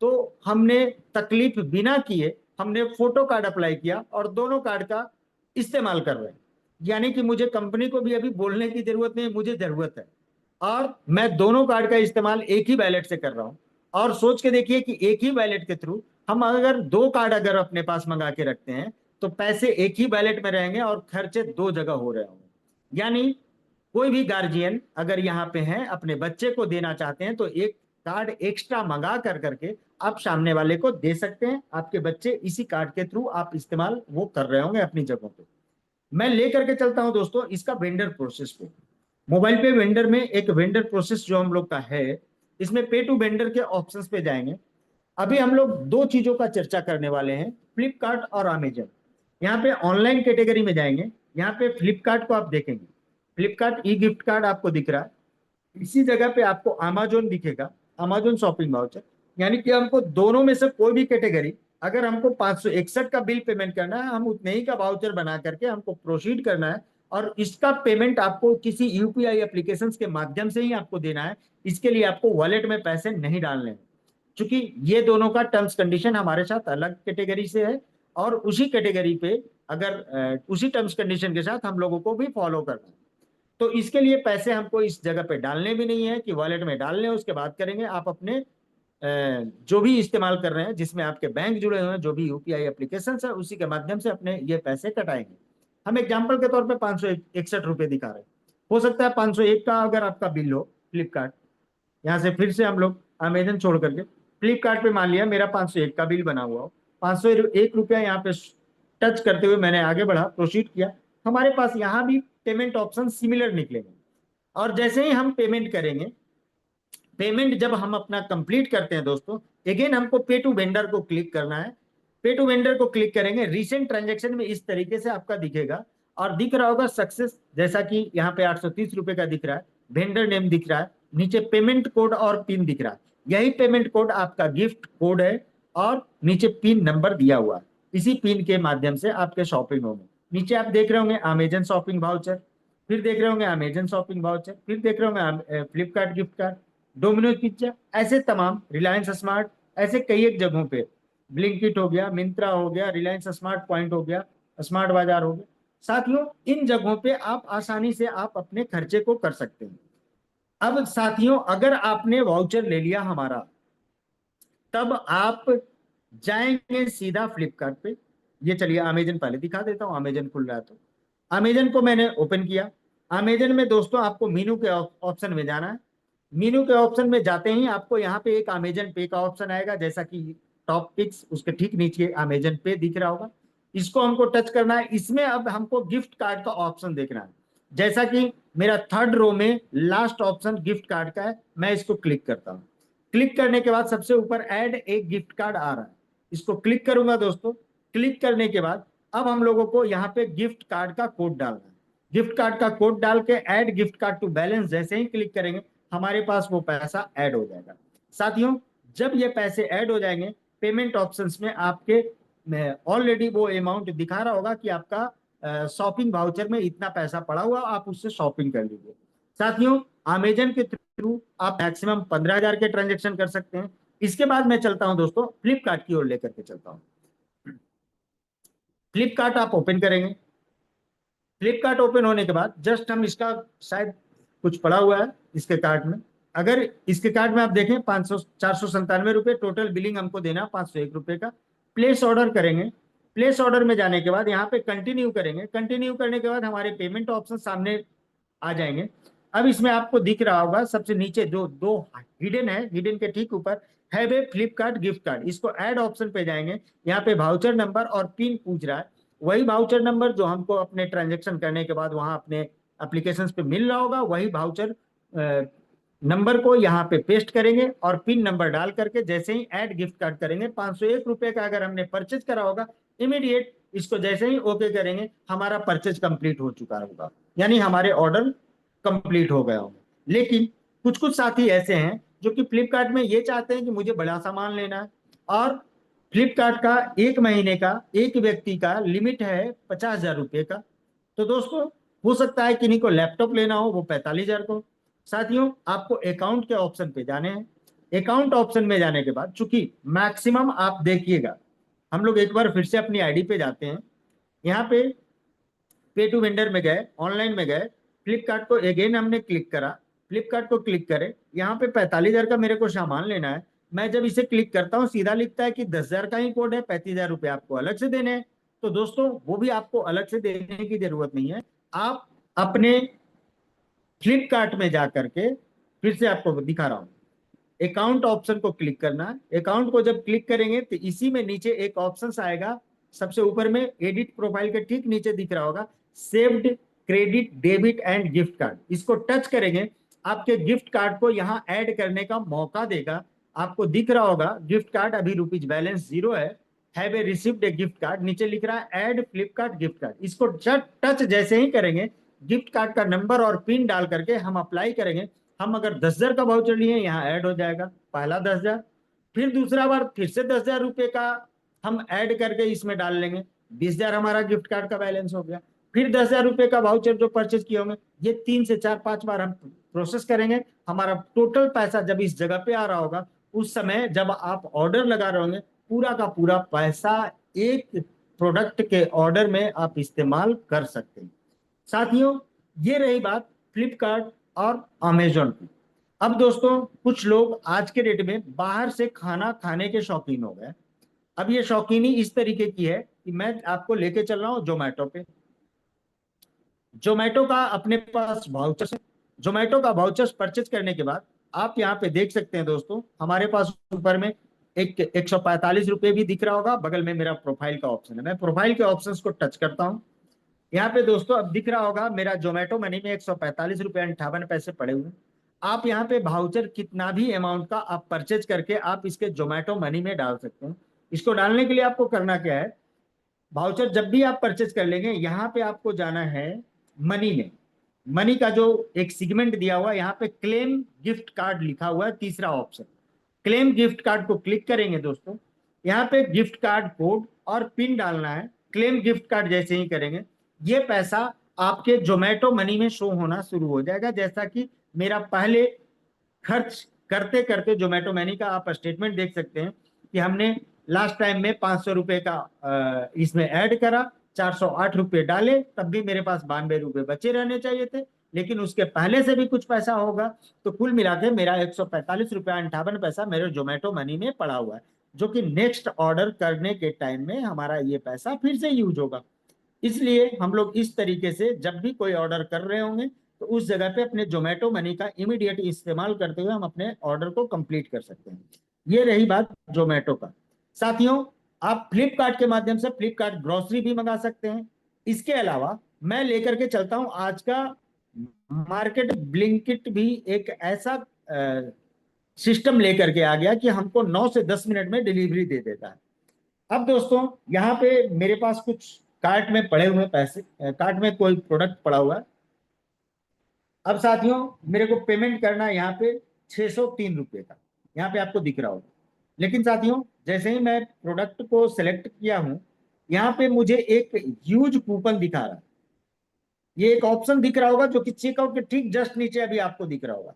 S1: तो हमने तकलीफ बिना किए हमने फोटो कार्ड अप्लाई किया और दोनों कार्ड का इस्तेमाल कर रहे हैं। यानी कि मुझे कंपनी को भी अभी बोलने की जरूरत नहीं, मुझे जरूरत है। और मैं दोनों कार्ड का इस्तेमाल एक ही वैलेट से कर रहा हूं। और सोच के देखिए कि एक ही वैलेट के थ्रू हम अगर दो कार्ड अगर अपने पास मंगा के रखते हैं तो पैसे एक ही वैलेट में रहेंगे और खर्चे दो जगह हो रहे होंगे। यानी कोई भी गार्जियन अगर यहाँ पे है अपने बच्चे को देना चाहते हैं तो एक कार्ड एक्स्ट्रा मंगा कर करके आप सामने वाले को दे सकते हैं। आपके बच्चे इसी कार्ड के थ्रू आप इस्तेमाल वो कर रहे होंगे अपनी जगहों पे। मैं लेकर के चलता हूं दोस्तों इसका वेंडर प्रोसेस पे। मोबाइल पे वेंडर में एक वेंडर प्रोसेस जो हम लोग का है, इसमें पे टू वेंडर के ऑप्शंस पे जाएंगे। अभी हम लोग दो चीजों का चर्चा करने वाले हैं, फ्लिपकार्ट और अमेजन। यहाँ पे ऑनलाइन कैटेगरी में जाएंगे, यहाँ पे फ्लिपकार्ट को आप देखेंगे, फ्लिपकार्ट ई गिफ्ट कार्ड आपको दिख रहा है। इसी जगह पे आपको अमेजोन दिखेगा, अमेजोन शॉपिंग वाउचर। यानी कि हमको दोनों में से कोई भी कैटेगरी, अगर हमको 561 का बिल पेमेंट करना है, हम उतने ही का वाउचर बना करके हमको प्रोसीड करना है। और इसका पेमेंट आपको किसी यूपीआई एप्लीकेशन के माध्यम से ही आपको देना है। इसके लिए आपको वॉलेट में पैसे नहीं डालने हैं, क्योंकि ये दोनों का टर्म्स कंडीशन हमारे साथ अलग कैटेगरी से है। और उसी कैटेगरी पे अगर उसी टर्म्स कंडीशन के साथ हम लोगों को भी फॉलो करना है। तो इसके लिए पैसे हमको इस जगह पे डालने भी नहीं है कि वॉलेट में डालने, उसके बाद करेंगे। आप अपने जो भी इस्तेमाल कर रहे हैं जिसमें आपके बैंक जुड़े हुए हैं, जो भी यूपीआई एप्लीकेशन है, उसी के माध्यम से अपने ये पैसे कटाएंगे। हम एग्जाम्पल के तौर पे 561 रुपए दिखा रहे हैं। हो सकता है 501 का अगर आपका बिल हो फ्लिपकार्ट। यहाँ से फिर से हम लोग अमेजन छोड़ करके फ्लिपकार्ट पे मान लिया मेरा 501 का बिल बना हुआ हो, 501 रुपया यहाँ पे टच करते हुए मैंने आगे बढ़ा, प्रोसीड किया। हमारे पास यहाँ भी पेमेंट ऑप्शन सिमिलर निकलेंगे। और जैसे ही हम पेमेंट करेंगे, पेमेंट जब हम अपना कंप्लीट करते हैं दोस्तों, अगेन हमको पे टू वेंडर को क्लिक करना है। पे टू वेंडर को क्लिक करेंगे, रिसेंट ट्रांजेक्शन में इस तरीके से आपका दिखेगा। और दिख रहा होगा सक्सेस, जैसा कि यहाँ पे 830 रुपए का दिख रहा है, वेंडर नेम दिख रहा है, नीचे पेमेंट कोड और पिन दिख रहा है। यही पेमेंट कोड आपका गिफ्ट कोड है और नीचे पिन नंबर दिया हुआ है। इसी पिन के माध्यम से आपके शॉपिंग होंगे। नीचे आप देख रहे होंगे अमेजन शॉपिंग वाउचर, फिर देख रहे होंगे अमेजन शॉपिंग वाउचर, फिर देख रहे होंगे Flipkart gift card, Domino's pizza, ऐसे तमाम, रिलायंस स्मार्ट, ऐसे कई एक जगहों पे, ब्लिंकिट हो गया, मिंत्रा हो गया, रिलायंस स्मार्ट पॉइंट हो गया, स्मार्ट बाजार हो गया। साथियों, इन जगहों पे आप आसानी से आप अपने खर्चे को कर सकते हैं। अब साथियों, अगर आपने वाउचर ले लिया हमारा, तब आप जाएंगे सीधा फ्लिपकार्ट पे। ये चलिए अमेजन पहले दिखा देता हूं, अमेजन खुल रहा है तो अमेजन को मैंने ओपन किया। अमेजन में दोस्तों आपको मीनू के ऑप्शन में जाना है। मीनू के ऑप्शन में जाते ही आपको यहाँ पे एक अमेजन पे का ऑप्शन आएगा, जैसा कि टॉप पिक्स उसके ठीक नीचे अमेजन पे दिख रहा होगा। इसको हमको टच करना है। इसमें अब हमको गिफ्ट कार्ड का ऑप्शन देखना है। जैसा कि मेरा थर्ड रो में लास्ट ऑप्शन गिफ्ट कार्ड का है, मैं इसको क्लिक करता हूँ। क्लिक करने के बाद सबसे ऊपर ऐड एक गिफ्ट कार्ड आ रहा है, इसको क्लिक करूंगा दोस्तों। क्लिक करने के बाद अब हम लोगों को यहाँ पे गिफ्ट कार्ड का कोड डालना है। गिफ्ट कार्ड का कोड डाल के add gift card to balance जैसे ही क्लिक करेंगे, हमारे पास वो पैसा ऐड हो जाएगा। साथियों, जब ये पैसे ऐड हो जाएंगे, पेमेंट ऑप्शंस में आपके ऑलरेडी वो अमाउंट दिखा रहा होगा कि आपका शॉपिंग वाउचर में इतना पैसा पड़ा हुआ, आप उससे शॉपिंग कर लीजिए। साथियों, अमेजन के थ्रू आप मैक्सिमम 15,000 के ट्रांजेक्शन कर सकते हैं। इसके बाद मैं चलता हूं दोस्तों, फ्लिपकार्ट की ओर लेकर के चलता हूं। फ्लिपकार्ट आप ओपन करेंगे। फ्लिपकार्ट ओपन होने के बाद जस्ट हम इसका, शायद कुछ पड़ा हुआ है इसके कार्ट में, अगर इसके कार्ट में आप देखें 497 रुपये टोटल बिलिंग हमको देना, 501 रुपये का। प्लेस ऑर्डर करेंगे। प्लेस ऑर्डर में जाने के बाद यहाँ पे कंटिन्यू करेंगे। कंटिन्यू करने के बाद हमारे पेमेंट ऑप्शन सामने आ जाएंगे। अब इसमें आपको दिख रहा होगा सबसे नीचे जो दो हिडन है, हिडन के ठीक ऊपर have a Flipkart gift card, इसको ऐड ऑप्शन पे जाएंगे। यहाँ पे वाउचर नंबर और पिन पूछ रहा है, वही वाउचर नंबर जो हमको अपने ट्रांजेक्शन करने के बाद वहां अपने एप्लीकेशन पे मिल रहा होगा, वही वाउचर नंबर को यहाँ पे पेस्ट करेंगे और पिन नंबर डाल करके जैसे ही ऐड गिफ्ट कार्ड करेंगे, 501 रुपये का अगर हमने परचेज करा होगा, इमीडिएट इसको जैसे ही ओके करेंगे हमारा परचेज कंप्लीट हो चुका होगा, यानी हमारे ऑर्डर कंप्लीट हो गया होगा। लेकिन कुछ कुछ साथी ऐसे हैं जो कि फ्लिपकार्ट में ये चाहते हैं कि मुझे बड़ा सामान लेना है, और फ्लिपकार्ट का एक महीने का एक व्यक्ति का लिमिट है 50,000 रुपये का। तो दोस्तों हो सकता है किन्हीं को लैपटॉप लेना हो, वो 45,000 को। साथियों आपको अकाउंट के ऑप्शन पे जाने हैं। अकाउंट ऑप्शन में जाने के बाद चूंकि मैक्सिमम आप देखिएगा, हम लोग एक बार फिर से अपनी आईडी पे जाते हैं, यहाँ पे टू वेंडर में गए, ऑनलाइन में गए, फ्लिपकार्ट को अगेन हमने क्लिक करा। फ्लिपकार्ट को क्लिक करें, यहाँ पे 45,000 का मेरे को सामान लेना है। मैं जब इसे क्लिक करता हूँ सीधा लिखता है कि 10,000 का ही कोड है, 35,000 रुपये आपको अलग से देने हैं। तो दोस्तों वो भी आपको अलग से देने की जरूरत नहीं है, आप अपने फ्लिपकार्ट में जा करके, फिर से आपको दिखा रहा हूं, अकाउंट ऑप्शन को क्लिक करना है। अकाउंट को जब क्लिक करेंगे तो इसी में नीचे एक ऑप्शन आएगा, सबसे ऊपर में एडिट प्रोफाइल के ठीक नीचे दिख रहा होगा, saved credit debit and gift card, इसको टच करेंगे, आपके गिफ्ट कार्ड को यहाँ ऐड करने का मौका देगा। आपको दिख रहा होगा गिफ्ट कार्ड अभी रुपीज बैलेंस 0 है, have a received a gift card, नीचे लिख रहा है ऐड फ्लिपकार्ट गिफ्ट कार्ड, इसको टच जैसे ही करेंगे, गिफ्ट कार्ड का नंबर और पिन डाल करके हम अप्लाई करेंगे। हम अगर 10,000 का वाउचर लिए यहाँ ऐड हो जाएगा पहला 10,000, फिर दूसरा बार फिर से 10,000 रुपये का हम ऐड करके इसमें डाल लेंगे, 20,000 हमारा गिफ्ट कार्ड का बैलेंस हो गया। फिर 10,000 रुपये का वाउचर जो परचेज किए होंगे, ये 3 से 4 5 बार हम प्रोसेस करेंगे। हमारा टोटल पैसा जब इस जगह पे आ रहा होगा, उस समय जब आप ऑर्डर लगा रहे होंगे, पूरा का पूरा पैसा एक प्रोडक्ट के ऑर्डर में आप इस्तेमाल कर सकते हैं। साथियों ये रही बात फ्लिपकार्ट और अमेजोन की। अब दोस्तों कुछ लोग आज के डेट में बाहर से खाना खाने के शौकीन हो गए। अब ये शौकीनी इस तरीके की है कि मैं आपको लेके चल रहा हूँ जोमेटो पे। जोमेटो का अपने पास वाउचर्स है, जोमेटो का वाउचर्स परचेज करने के बाद आप यहाँ पे देख सकते हैं दोस्तों, हमारे पास ऊपर में एक 145 रुपये भी दिख रहा होगा, बगल में मेरा प्रोफाइल का ऑप्शन है। मैं प्रोफाइल के ऑप्शंस को टच करता हूँ, यहाँ पे दोस्तों अब दिख रहा होगा मेरा जोमेटो मनी में 145 रुपये 58 पैसे पड़े हुए। आप यहाँ पे भाउचर कितना भी अमाउंट का आप परचेज करके आप इसके जोमेटो मनी में डाल सकते हैं। इसको डालने के लिए आपको करना क्या है, भाउचर जब भी आप परचेज कर लेंगे, यहाँ पे आपको जाना है मनी में। मनी का जो एक सेगमेंट दिया हुआ है, यहाँ पे क्लेम गिफ्ट कार्ड लिखा हुआ है, तीसरा ऑप्शन, क्लेम गिफ्ट कार्ड को क्लिक करेंगे दोस्तों। यहाँ पे गिफ्ट कार्ड कोड और पिन डालना है। क्लेम गिफ्ट कार्ड जैसे ही करेंगे, ये पैसा आपके जोमेटो मनी में शो होना शुरू हो जाएगा। जैसा कि मेरा पहले खर्च करते करते जोमेटो मनी का आप स्टेटमेंट देख सकते हैं कि हमने लास्ट टाइम में 500 रुपये का इसमें ऐड करा, 408 रुपये डाले, तब भी मेरे पास 92 रुपये बचे रहने चाहिए थे, लेकिन उसके पहले से भी कुछ पैसा होगा। तो कुल मिला के मेरा 145 रुपया 58 पैसा मेरे जोमेटो मनी में पड़ा हुआ है, जो कि नेक्स्ट ऑर्डर करने के टाइम में हमारा ये पैसा फिर से यूज होगा। इसलिए हम लोग इस तरीके से जब भी कोई ऑर्डर कर रहे होंगे, तो उस जगह पे अपने जोमेटो मनी का इमीडिएट इस्तेमाल करते हुए हम अपने ऑर्डर को कंप्लीट कर सकते हैं। ये रही बात जोमेटो का। साथियों आप फ्लिपकार्ट के माध्यम से फ्लिपकार्ट ग्रोसरी भी मंगा सकते हैं। इसके अलावा मैं लेकर के चलता हूं आज का मार्केट, ब्लिंकिट भी एक ऐसा सिस्टम लेकर के आ गया कि हमको 9 से 10 मिनट में डिलीवरी दे देता है। अब दोस्तों यहाँ पे मेरे पास कुछ कार्ट में पड़े हुए पैसे, कार्ट में कोई प्रोडक्ट पड़ा हुआ है। अब साथियों मेरे को पेमेंट करना है यहाँ पे 603 रुपये का, यहाँ पे आपको दिख रहा होगा। लेकिन साथियों जैसे ही मैं प्रोडक्ट को सिलेक्ट किया हूं, यहाँ पे मुझे एक यूज कूपन दिखा रहा है। ये एक ऑप्शन दिख रहा होगा जो कि चेकआउट के ठीक जस्ट नीचे अभी आपको दिख रहा होगा।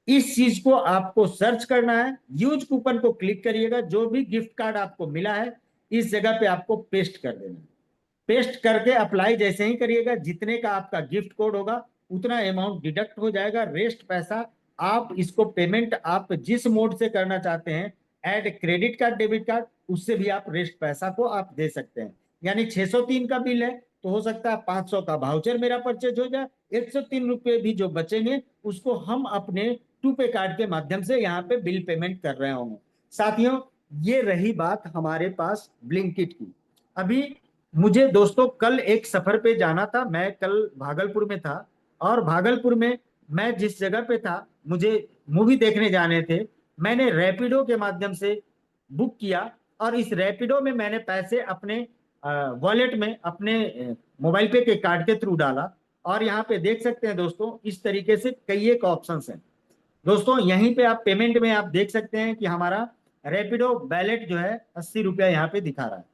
S1: इस चीज को आपको सर्च करना है, यूज कूपन को क्लिक करिएगा, जो भी गिफ्ट कार्ड आपको मिला है इस जगह पे आपको पेस्ट कर देना है। पेस्ट करके अप्लाई जैसे ही करिएगा, जितने का आपका गिफ्ट कोड होगा उतना अमाउंट डिडक्ट हो जाएगा। रेस्ट पैसा आप इसको पेमेंट आप जिस मोड से करना चाहते हैं, add credit card debit card, उससे भी आप रेस्ट पैसा को आप दे सकते हैं। यानी 603 का बिल है तो हो सकता है 500 का वाउचर मेरा परचेज हो जाए, 103 रुपए भी जो बचेंगे उसको हम अपने टू पे कार्ड के माध्यम से यहाँ पे बिल पेमेंट कर रहे होंगे। साथियों, ये रही बात हमारे पास ब्लिंकिट की। अभी मुझे दोस्तों कल एक सफर पे जाना था, मैं कल भागलपुर में था, और भागलपुर में मैं जिस जगह पे था मुझे मूवी देखने जाने थे, मैंने रैपिडो के माध्यम से बुक किया, और इस रैपिडो में मैंने पैसे अपने वॉलेट में अपने मोबाइल पे के कार्ड के थ्रू डाला, और यहाँ पे देख सकते हैं दोस्तों इस तरीके से कई एक ऑप्शंस हैं। दोस्तों यहीं पे आप पेमेंट में आप देख सकते हैं कि हमारा रैपिडो वैलेट जो है 80 रुपया यहाँ पे दिखा रहा है।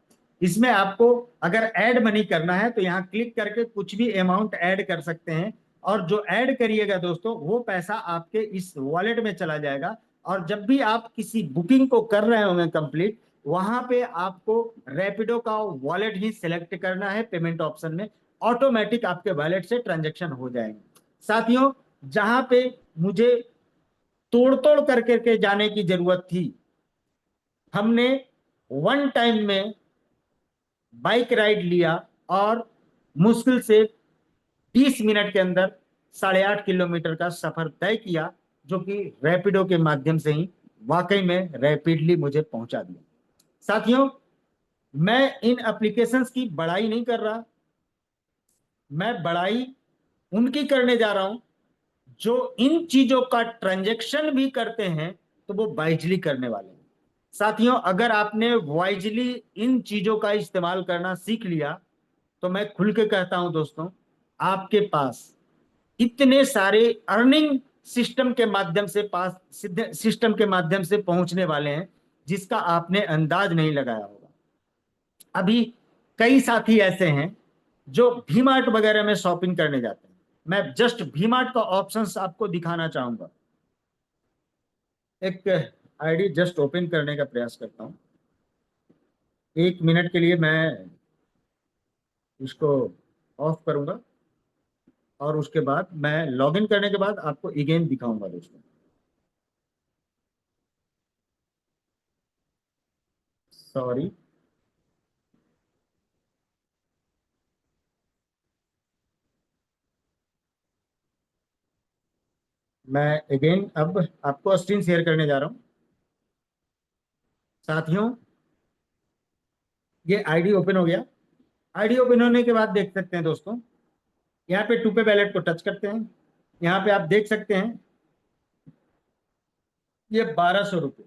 S1: इसमें आपको अगर ऐड मनी करना है तो यहाँ क्लिक करके कुछ भी अमाउंट ऐड कर सकते हैं, और जो ऐड करिएगा दोस्तों वो पैसा आपके इस वॉलेट में चला जाएगा। और जब भी आप किसी बुकिंग को कर रहे होंगे कंप्लीट, वहां पे आपको रैपिडो का वॉलेट ही सिलेक्ट करना है पेमेंट ऑप्शन में, ऑटोमेटिक आपके वॉलेट से ट्रांजेक्शन हो जाएंगे। साथियों, जहां पे मुझे तोड़ तोड़ करके जाने की जरूरत थी, हमने वन टाइम में बाइक राइड लिया और मुश्किल से 30 मिनट के अंदर 8.5 किलोमीटर का सफर तय किया, जो कि रैपिडो के माध्यम से ही वाकई में रैपिडली मुझे पहुंचा दिया। साथियों, मैं इन एप्लीकेशंस की बड़ाई नहीं कर रहा, मैं बड़ाई उनकी करने जा रहा हूं जो इन चीजों का ट्रांजैक्शन भी करते हैं तो वो वाइजली करने वाले हैं। साथियों, अगर आपने वाइजली इन चीजों का इस्तेमाल करना सीख लिया तो मैं खुल के कहता हूं दोस्तों, आपके पास इतने सारे अर्निंग सिस्टम के माध्यम से सिस्टम के माध्यम से पहुंचने वाले हैं जिसका आपने अंदाज नहीं लगाया होगा। अभी कई साथी ऐसे हैं जो वी मार्ट वगैरह में शॉपिंग करने जाते हैं। मैं जस्ट वी मार्ट का ऑप्शंस आपको दिखाना चाहूंगा। एक आईडी जस्ट ओपन करने का प्रयास करता हूं, 1 मिनट के लिए मैं इसको ऑफ करूंगा, और उसके बाद मैं लॉगिन करने के बाद आपको अगेन दिखाऊंगा दोस्तों। सॉरी, मैं अगेन अब आपको स्क्रीन शेयर करने जा रहा हूं। साथियों, ये आईडी ओपन हो गया। आईडी ओपन होने के बाद देख सकते हैं दोस्तों, यहाँ पे टू पे वैलेट को टच करते हैं। यहाँ पे आप देख सकते हैं ये 1200 रुपये,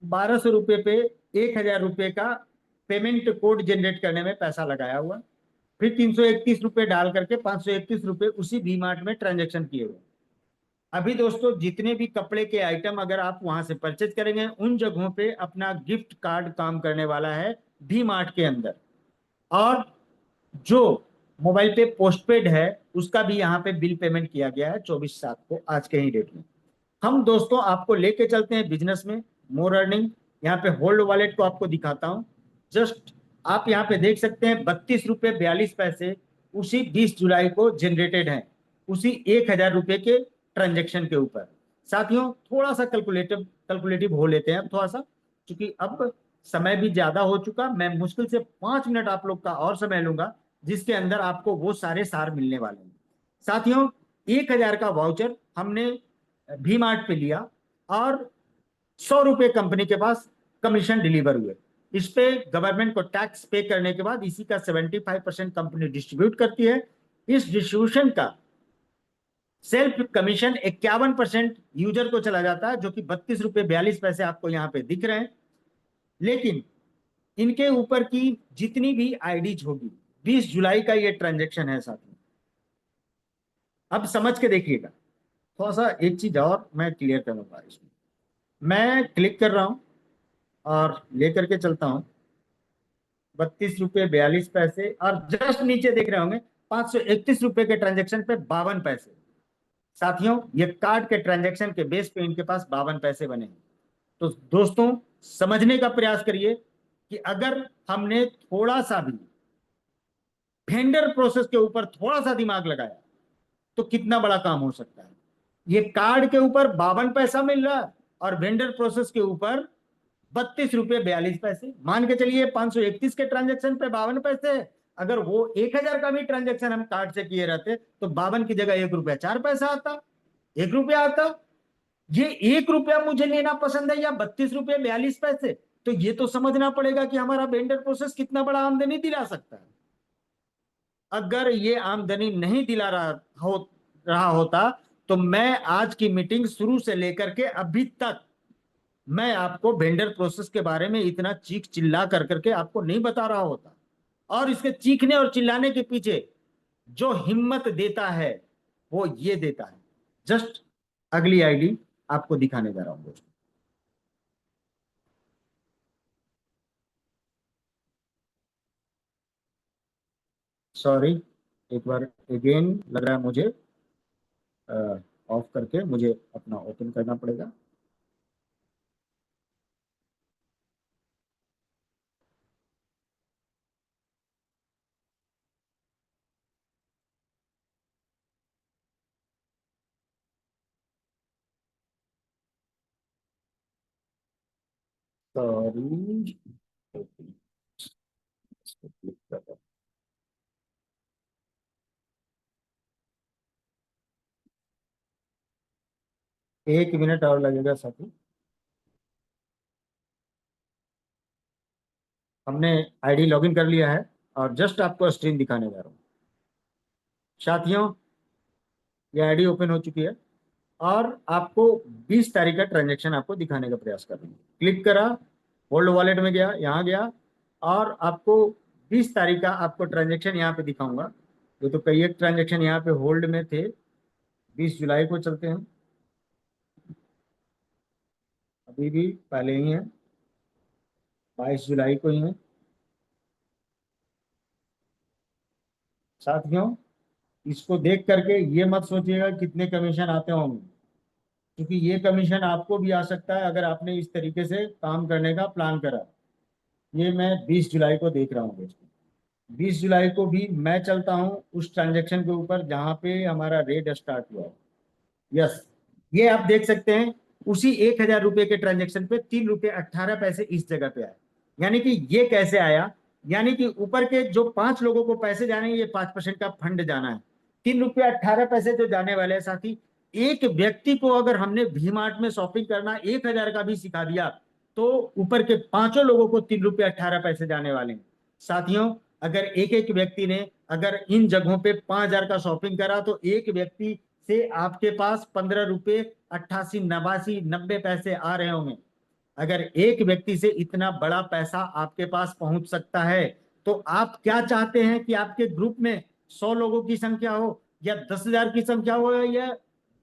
S1: 1200 रुपये पे 1000 रुपये का पेमेंट कोड जनरेट करने में पैसा लगाया हुआ, फिर 331 रुपये डाल करके 531 रुपये उसी वी मार्ट में ट्रांजेक्शन किए हुए। अभी दोस्तों जितने भी कपड़े के आइटम अगर आप वहां से परचेज करेंगे उन जगहों पे अपना गिफ्ट कार्ड काम करने वाला है वी मार्ट के अंदर। और जो मोबाइल पे पोस्टपेड है उसका भी यहाँ पे बिल पेमेंट किया गया है 24/7 को, आज के ही डेट में। हम दोस्तों आपको लेके चलते हैं बिजनेस में, मोर अर्निंग। यहाँ पे होल्ड वॉलेट को आपको दिखाता हूँ। जस्ट आप यहाँ पे देख सकते हैं 32 रुपये 42 पैसे उसी 20 जुलाई को जनरेटेड है, उसी 1000 रुपये के ट्रांजेक्शन के ऊपर। साथियों, थोड़ा सा कैलकुलेटिव हो लेते हैं अब थोड़ा सा, क्योंकि अब समय भी ज्यादा हो चुका। मैं मुश्किल से 5 मिनट आप लोग का और समय लूंगा जिसके अंदर आपको वो सारे सार मिलने वाले हैं। साथियों, 1000 का वाउचर हमने वी मार्ट पे लिया, और 100 रुपये कंपनी के पास कमीशन डिलीवर हुए। इस पे गवर्नमेंट को टैक्स पे करने के बाद इसी का 75% कंपनी डिस्ट्रीब्यूट करती है। इस डिस्ट्रीब्यूशन का सेल्फ कमीशन 51% यूजर को चला जाता है, जो कि 32 रुपये 42 पैसे आपको यहाँ पे दिख रहे हैं। लेकिन इनके ऊपर की जितनी भी आईडीज होगी, 20 जुलाई का ये ट्रांजेक्शन है साथियों। अब समझ के देखिएगा, थोड़ा सा एक चीज और मैं क्लियर करूंगा इसमें। मैं क्लिक कर रहा हूं और लेकर के चलता हूं 32 रुपये 42 पैसे, और जस्ट नीचे देख रहे होंगे 531 रुपये के ट्रांजेक्शन पे 52 पैसे। साथियों, ये कार्ड के ट्रांजेक्शन के बेस पे इनके पास 52 पैसे बने हैं। तो दोस्तों समझने का प्रयास करिए कि अगर हमने थोड़ा सा भी वेंडर प्रोसेस के ऊपर थोड़ा सा दिमाग लगाया तो कितना बड़ा काम हो सकता है। ये कार्ड के ऊपर 52 पैसा मिल रहा है और वेंडर प्रोसेस के ऊपर 32 रुपये 42 पैसे। मान के चलिए 531 के ट्रांजेक्शन पे 52 पैसे। अगर वो 1000 का भी ट्रांजेक्शन हम कार्ड से किए रहते तो 52 की जगह 1 रुपया 4 पैसा आता, 1 रुपया आता। ये 1 रुपया मुझे लेना पसंद है या 32 रुपये 42 पैसे, तो ये तो समझना पड़ेगा कि हमारा वेंडर प्रोसेस कितना बड़ा आमदनी दिला सकता है। अगर ये आमदनी नहीं दिला रहा होता तो मैं आज की मीटिंग शुरू से लेकर के अभी तक मैं आपको वेंडर प्रोसेस के बारे में इतना चीख चिल्ला कर करके आपको नहीं बता रहा होता। और इसके चीखने और चिल्लाने के पीछे जो हिम्मत देता है वो ये देता है। जस्ट अगली आईडी आपको दिखाने जा रहा हूं दोस्तों। सॉरी, एक बार अगेन लग रहा है मुझे ऑफ करके मुझे अपना ओपन करना पड़ेगा। सॉरी, 1 मिनट और लगेगा साथी। हमने आईडी लॉगिन कर लिया है और जस्ट आपको स्क्रीन दिखाने जा रहा हूँ। साथियों, ये आईडी ओपन हो चुकी है और आपको 20 तारीख का ट्रांजेक्शन आपको दिखाने का प्रयास कर रही हूँ। क्लिक करा, होल्ड वॉलेट में गया, यहाँ गया और आपको 20 तारीख का आपको ट्रांजेक्शन यहाँ पे दिखाऊंगा। ये तो कई एक ट्रांजेक्शन यहाँ पे होल्ड में थे। 20 जुलाई को चलते हैं, अभी भी पहले ही है, 22 जुलाई को ही है। साथियों, इसको देख करके ये मत सोचिएगा कितने कमीशन आते होंगे, क्योंकि ये कमीशन आपको भी आ सकता है अगर आपने इस तरीके से काम करने का प्लान करा। ये मैं 20 जुलाई को देख रहा हूँ दोस्तों। 20 जुलाई को भी मैं चलता हूँ उस ट्रांजेक्शन के ऊपर जहां पे हमारा रेट स्टार्ट हुआ है। यस, ये आप देख सकते हैं, उसी 1000 रुपये के ट्रांजेक्शन पे 3 रुपये 18 पैसे इस जगह पे आए। यानी कि ये कैसे आया, यानी कि ऊपर के जो 5 लोगों को पैसे जाने, ये 5% का फंड जाना है। 3 रुपये 18 पैसे जो जाने वाले हैं साथी, एक व्यक्ति को अगर हमने वी मार्ट में शॉपिंग करना 1000 का भी सिखा दिया तो ऊपर के 5 लोगों को 3 रुपये 18 पैसे जाने वाले हैं। साथियों, अगर एक एक व्यक्ति ने अगर इन जगहों पे 5000 का शॉपिंग करा तो एक व्यक्ति से आपके पास 15 रुपये 88 89 90 पैसे आ रहे होंगे। अगर एक व्यक्ति से इतना बड़ा पैसा आपके पास पहुंच सकता है तो आप क्या चाहते हैं कि आपके ग्रुप में 100 लोगों की संख्या हो या 10,000 की संख्या हो या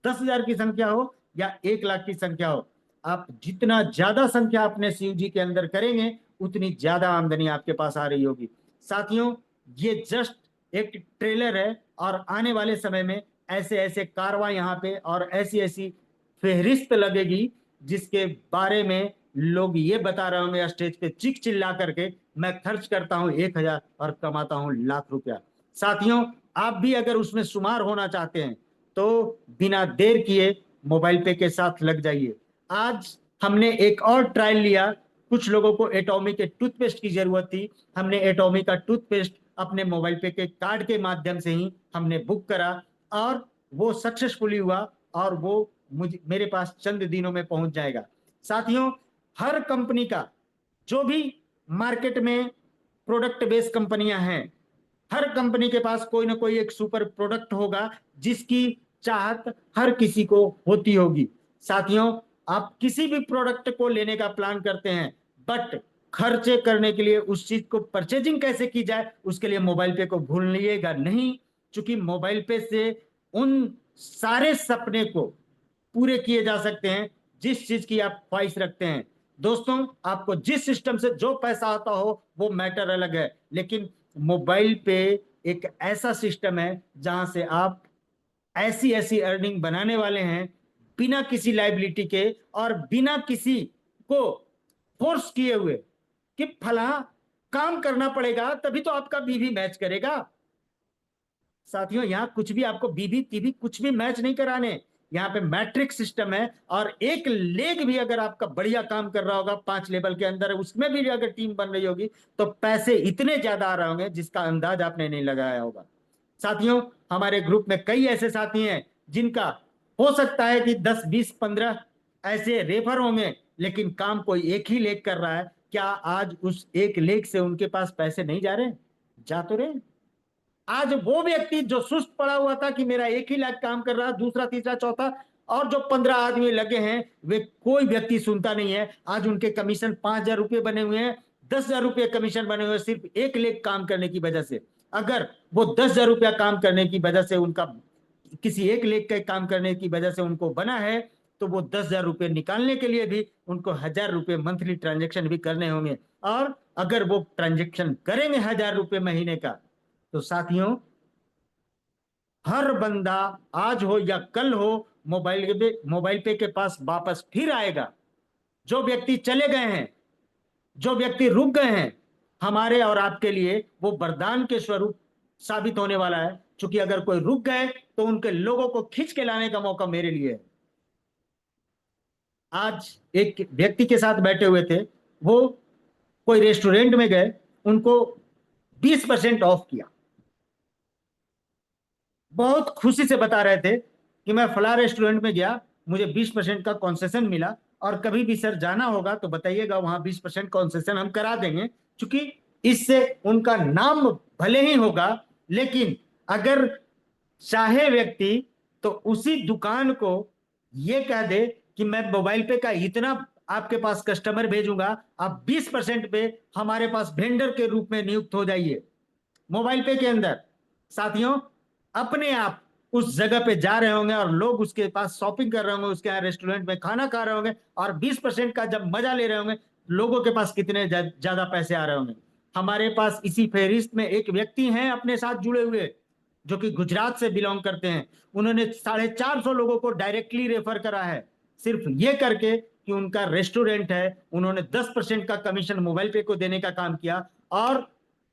S1: 10,000 की संख्या हो या 1 लाख की संख्या हो। आप जितना ज्यादा संख्या अपने शिव जी के अंदर करेंगे उतनी ज्यादा आमदनी आपके पास आ रही होगी। साथियों, ये जस्ट एक ट्रेलर है और आने वाले समय में ऐसे ऐसे कारवां यहाँ पे और ऐसी ऐसी फेहरिस्त लगेगी जिसके बारे में लोग ये बता रहे होंगे स्टेज पे चीख चिल्ला करके, मैं खर्च करता हूं 1,000 और कमाता हूं लाख रुपया। साथियों, आप भी अगर उसमें शुमार होना चाहते हैं तो बिना देर किए मोबाइल पे के साथ लग जाइए। आज हमने एक और ट्रायल लिया। कुछ लोगों को एटॉमी के टूथपेस्ट की जरूरत थी, हमने एटॉमी का टूथपेस्ट अपने मोबाइल पे के कार्ड के माध्यम से ही हमने बुक करा और वो सक्सेसफुली हुआ और वो मुझे मेरे पास चंद दिनों में पहुंच जाएगा। साथियों, हर कंपनी का जो भी मार्केट में प्रोडक्ट बेस्ड कंपनियां हैं, हर कंपनी के पास कोई ना कोई एक सुपर प्रोडक्ट होगा जिसकी चाहत हर किसी को होती होगी। साथियों, आप किसी भी प्रोडक्ट को लेने का प्लान करते हैं बट खर्चे करने के लिए उस चीज को परचेजिंग कैसे की जाए उसके लिए मोबाइल पे को भूलिएगा नहीं, क्योंकि मोबाइल पे से उन सारे सपने को पूरे किए जा सकते हैं जिस चीज की आप ख्वाहिश रखते हैं। दोस्तों, आपको जिस सिस्टम से जो पैसा आता हो वो मैटर अलग है, लेकिन मोबाइल पे एक ऐसा सिस्टम है जहां से आप ऐसी ऐसी अर्निंग बनाने वाले हैं बिना किसी लाइबिलिटी के और बिना किसी को फोर्स किए हुए कि फला काम करना पड़ेगा तभी तो आपका बीवी मैच करेगा। साथियों यहाँ कुछ भी आपको बीबी टीबी कुछ भी मैच नहीं कराने, यहाँ पे मैट्रिक सिस्टम है। और एक लेग भी अगर आपका बढ़िया काम कर रहा होगा 5 लेवल के अंदर, उसमें भी अगर टीम बन रही होगी, तो पैसे इतने ज्यादा आ रहे होंगे जिसका अंदाज आपने नहीं लगाया होगा। साथियों हमारे ग्रुप में कई ऐसे साथी हैं जिनका हो सकता है कि 10 20 15 ऐसे रेफर होंगे, लेकिन काम कोई एक ही लेग कर रहा है। क्या आज उस एक लेग से उनके पास पैसे नहीं जा रहे? जा तो रहे। आज वो व्यक्ति जो सुस्त पड़ा हुआ था कि मेरा एक ही लाख काम कर रहा है, दूसरा तीसरा चौथा, और जो 15 आदमी लगे हैं, वे कोई व्यक्ति सुनता नहीं है। आज उनके कमीशन 5,000 रुपये बने हुए हैं, 10,000 रुपये कमीशन बने हुए हैं, सिर्फ एक लेख काम करने की वजह से। अगर वो 10,000 रुपया काम करने की वजह से उनका, किसी एक लेख का काम करने की वजह से उनको बना है, तो वो 10,000 रुपये निकालने के लिए भी उनको 1,000 रुपये मंथली ट्रांजेक्शन भी करने होंगे। और अगर वो ट्रांजेक्शन करेंगे 1,000 रुपये महीने का, तो साथियों हर बंदा आज हो या कल हो मोबाइल पे के पास वापस फिर आएगा। जो व्यक्ति चले गए हैं, जो व्यक्ति रुक गए हैं, हमारे और आपके लिए वो वरदान के स्वरूप साबित होने वाला है। क्योंकि अगर कोई रुक गए तो उनके लोगों को खींच के लाने का मौका मेरे लिए है। आज एक व्यक्ति के साथ बैठे हुए थे, वो कोई रेस्टोरेंट में गए, उनको 20% ऑफ किया। बहुत खुशी से बता रहे थे कि मैं फला रेस्टोरेंट में गया, मुझे 20% का कॉन्सेशन मिला, और कभी भी सर जाना होगा तो बताइएगा, वहां 20% कॉन्सेशन हम करा देंगे। क्योंकि इससे उनका नाम भले ही होगा, लेकिन अगर चाहे व्यक्ति तो उसी दुकान को ये कह दे कि मैं मोबाइल पे का इतना आपके पास कस्टमर भेजूंगा, आप 20% पे हमारे पास वेंडर के रूप में नियुक्त हो जाइए मोबाइल पे के अंदर। साथियों अपने आप उस जगह पे जा रहे होंगे और लोग उसके पास शॉपिंग कर रहे होंगे, उसके यहाँ रेस्टोरेंट में खाना खा रहे होंगे, और 20% का जब मजा ले रहे होंगे, लोगों के पास कितने ज्यादा पैसे आ रहे होंगे। हमारे पास इसी फहरिस्त में एक व्यक्ति हैं अपने साथ जुड़े हुए, जो कि गुजरात से बिलोंग करते हैं। उन्होंने 450 लोगों को डायरेक्टली रेफर करा है, सिर्फ ये करके कि उनका रेस्टोरेंट है, उन्होंने 10% का कमीशन मोबाइल पे को देने का काम किया, और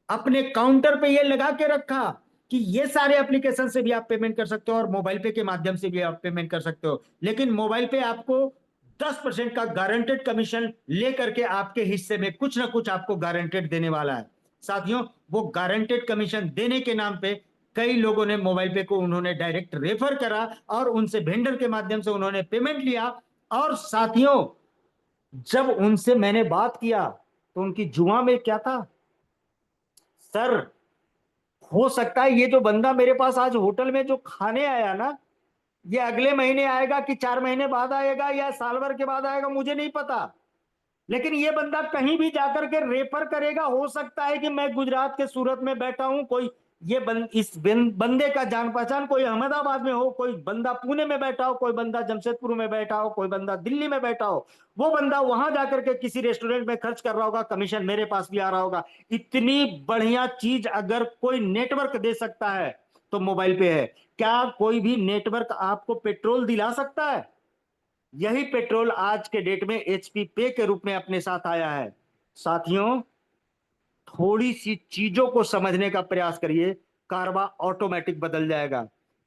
S1: अपने काउंटर पे ये लगा के रखा कि ये सारे एप्लीकेशन से भी आप पेमेंट कर सकते हो और मोबाइल पे के माध्यम से भी आप पेमेंट कर सकते हो, लेकिन मोबाइल पे आपको 10% का गारंटेड कमीशन लेकर के आपके हिस्से में कुछ ना कुछ आपको गारंटेड देने वाला है। साथियों वो गारंटेड कमीशन देने के नाम पे कई लोगों ने मोबाइल पे को उन्होंने डायरेक्ट रेफर करा, और उनसे वेंडर के माध्यम से उन्होंने पेमेंट लिया। और साथियों जब उनसे मैंने बात किया तो उनकी जुआ में क्या था, सर हो सकता है ये जो बंदा मेरे पास आज होटल में जो खाने आया ना, ये अगले महीने आएगा कि 4 महीने बाद आएगा या साल भर के बाद आएगा, मुझे नहीं पता, लेकिन ये बंदा कहीं भी जाकर के रेफर करेगा। हो सकता है कि मैं गुजरात के सूरत में बैठा हूं, कोई इस बंदे का जान पहचान कोई अहमदाबाद में हो, कोई बंदा पुणे में बैठा हो, कोई बंदा जमशेदपुर में बैठा हो, कोई बंदा दिल्ली में बैठा हो, वो बंदा वहां जाकर के किसी रेस्टोरेंट में खर्च कर रहा होगा, कमीशन मेरे पास भी आ रहा होगा। इतनी बढ़िया चीज अगर कोई नेटवर्क दे सकता है तो मोबाइल पे है। क्या कोई भी नेटवर्क आपको पेट्रोल दिला सकता है? यही पेट्रोल आज के डेट में एचपी पे के रूप में अपने साथ आया है। साथियों थोड़ी सी चीजों को समझने का प्रयास करिए, कारवा ऑटोमेटिक बदल जाएगा।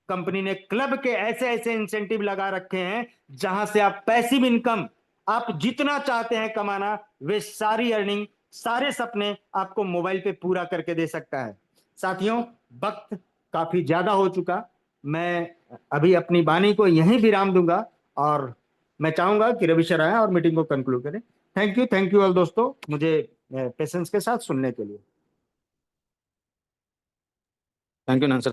S1: कंपनी ने क्लब के ऐसे ऐसे इंसेंटिव लगा रखे हैं जहां से आप पैसिव इनकम, आप जितना चाहते हैं कमाना, वे सारी अर्निंग, सारे सपने आपको मोबाइल पे पूरा करके दे सकता है। साथियों वक्त काफी ज्यादा हो चुका, मैं अभी अपनी वाणी को यहीं विराम दूंगा, और मैं चाहूंगा कि रवि सर आए और मीटिंग को कंक्लूड करें। थैंक यू ऑल दोस्तों, मुझे पेशेंस के साथ सुनने के लिए।
S2: Thank you नंसर।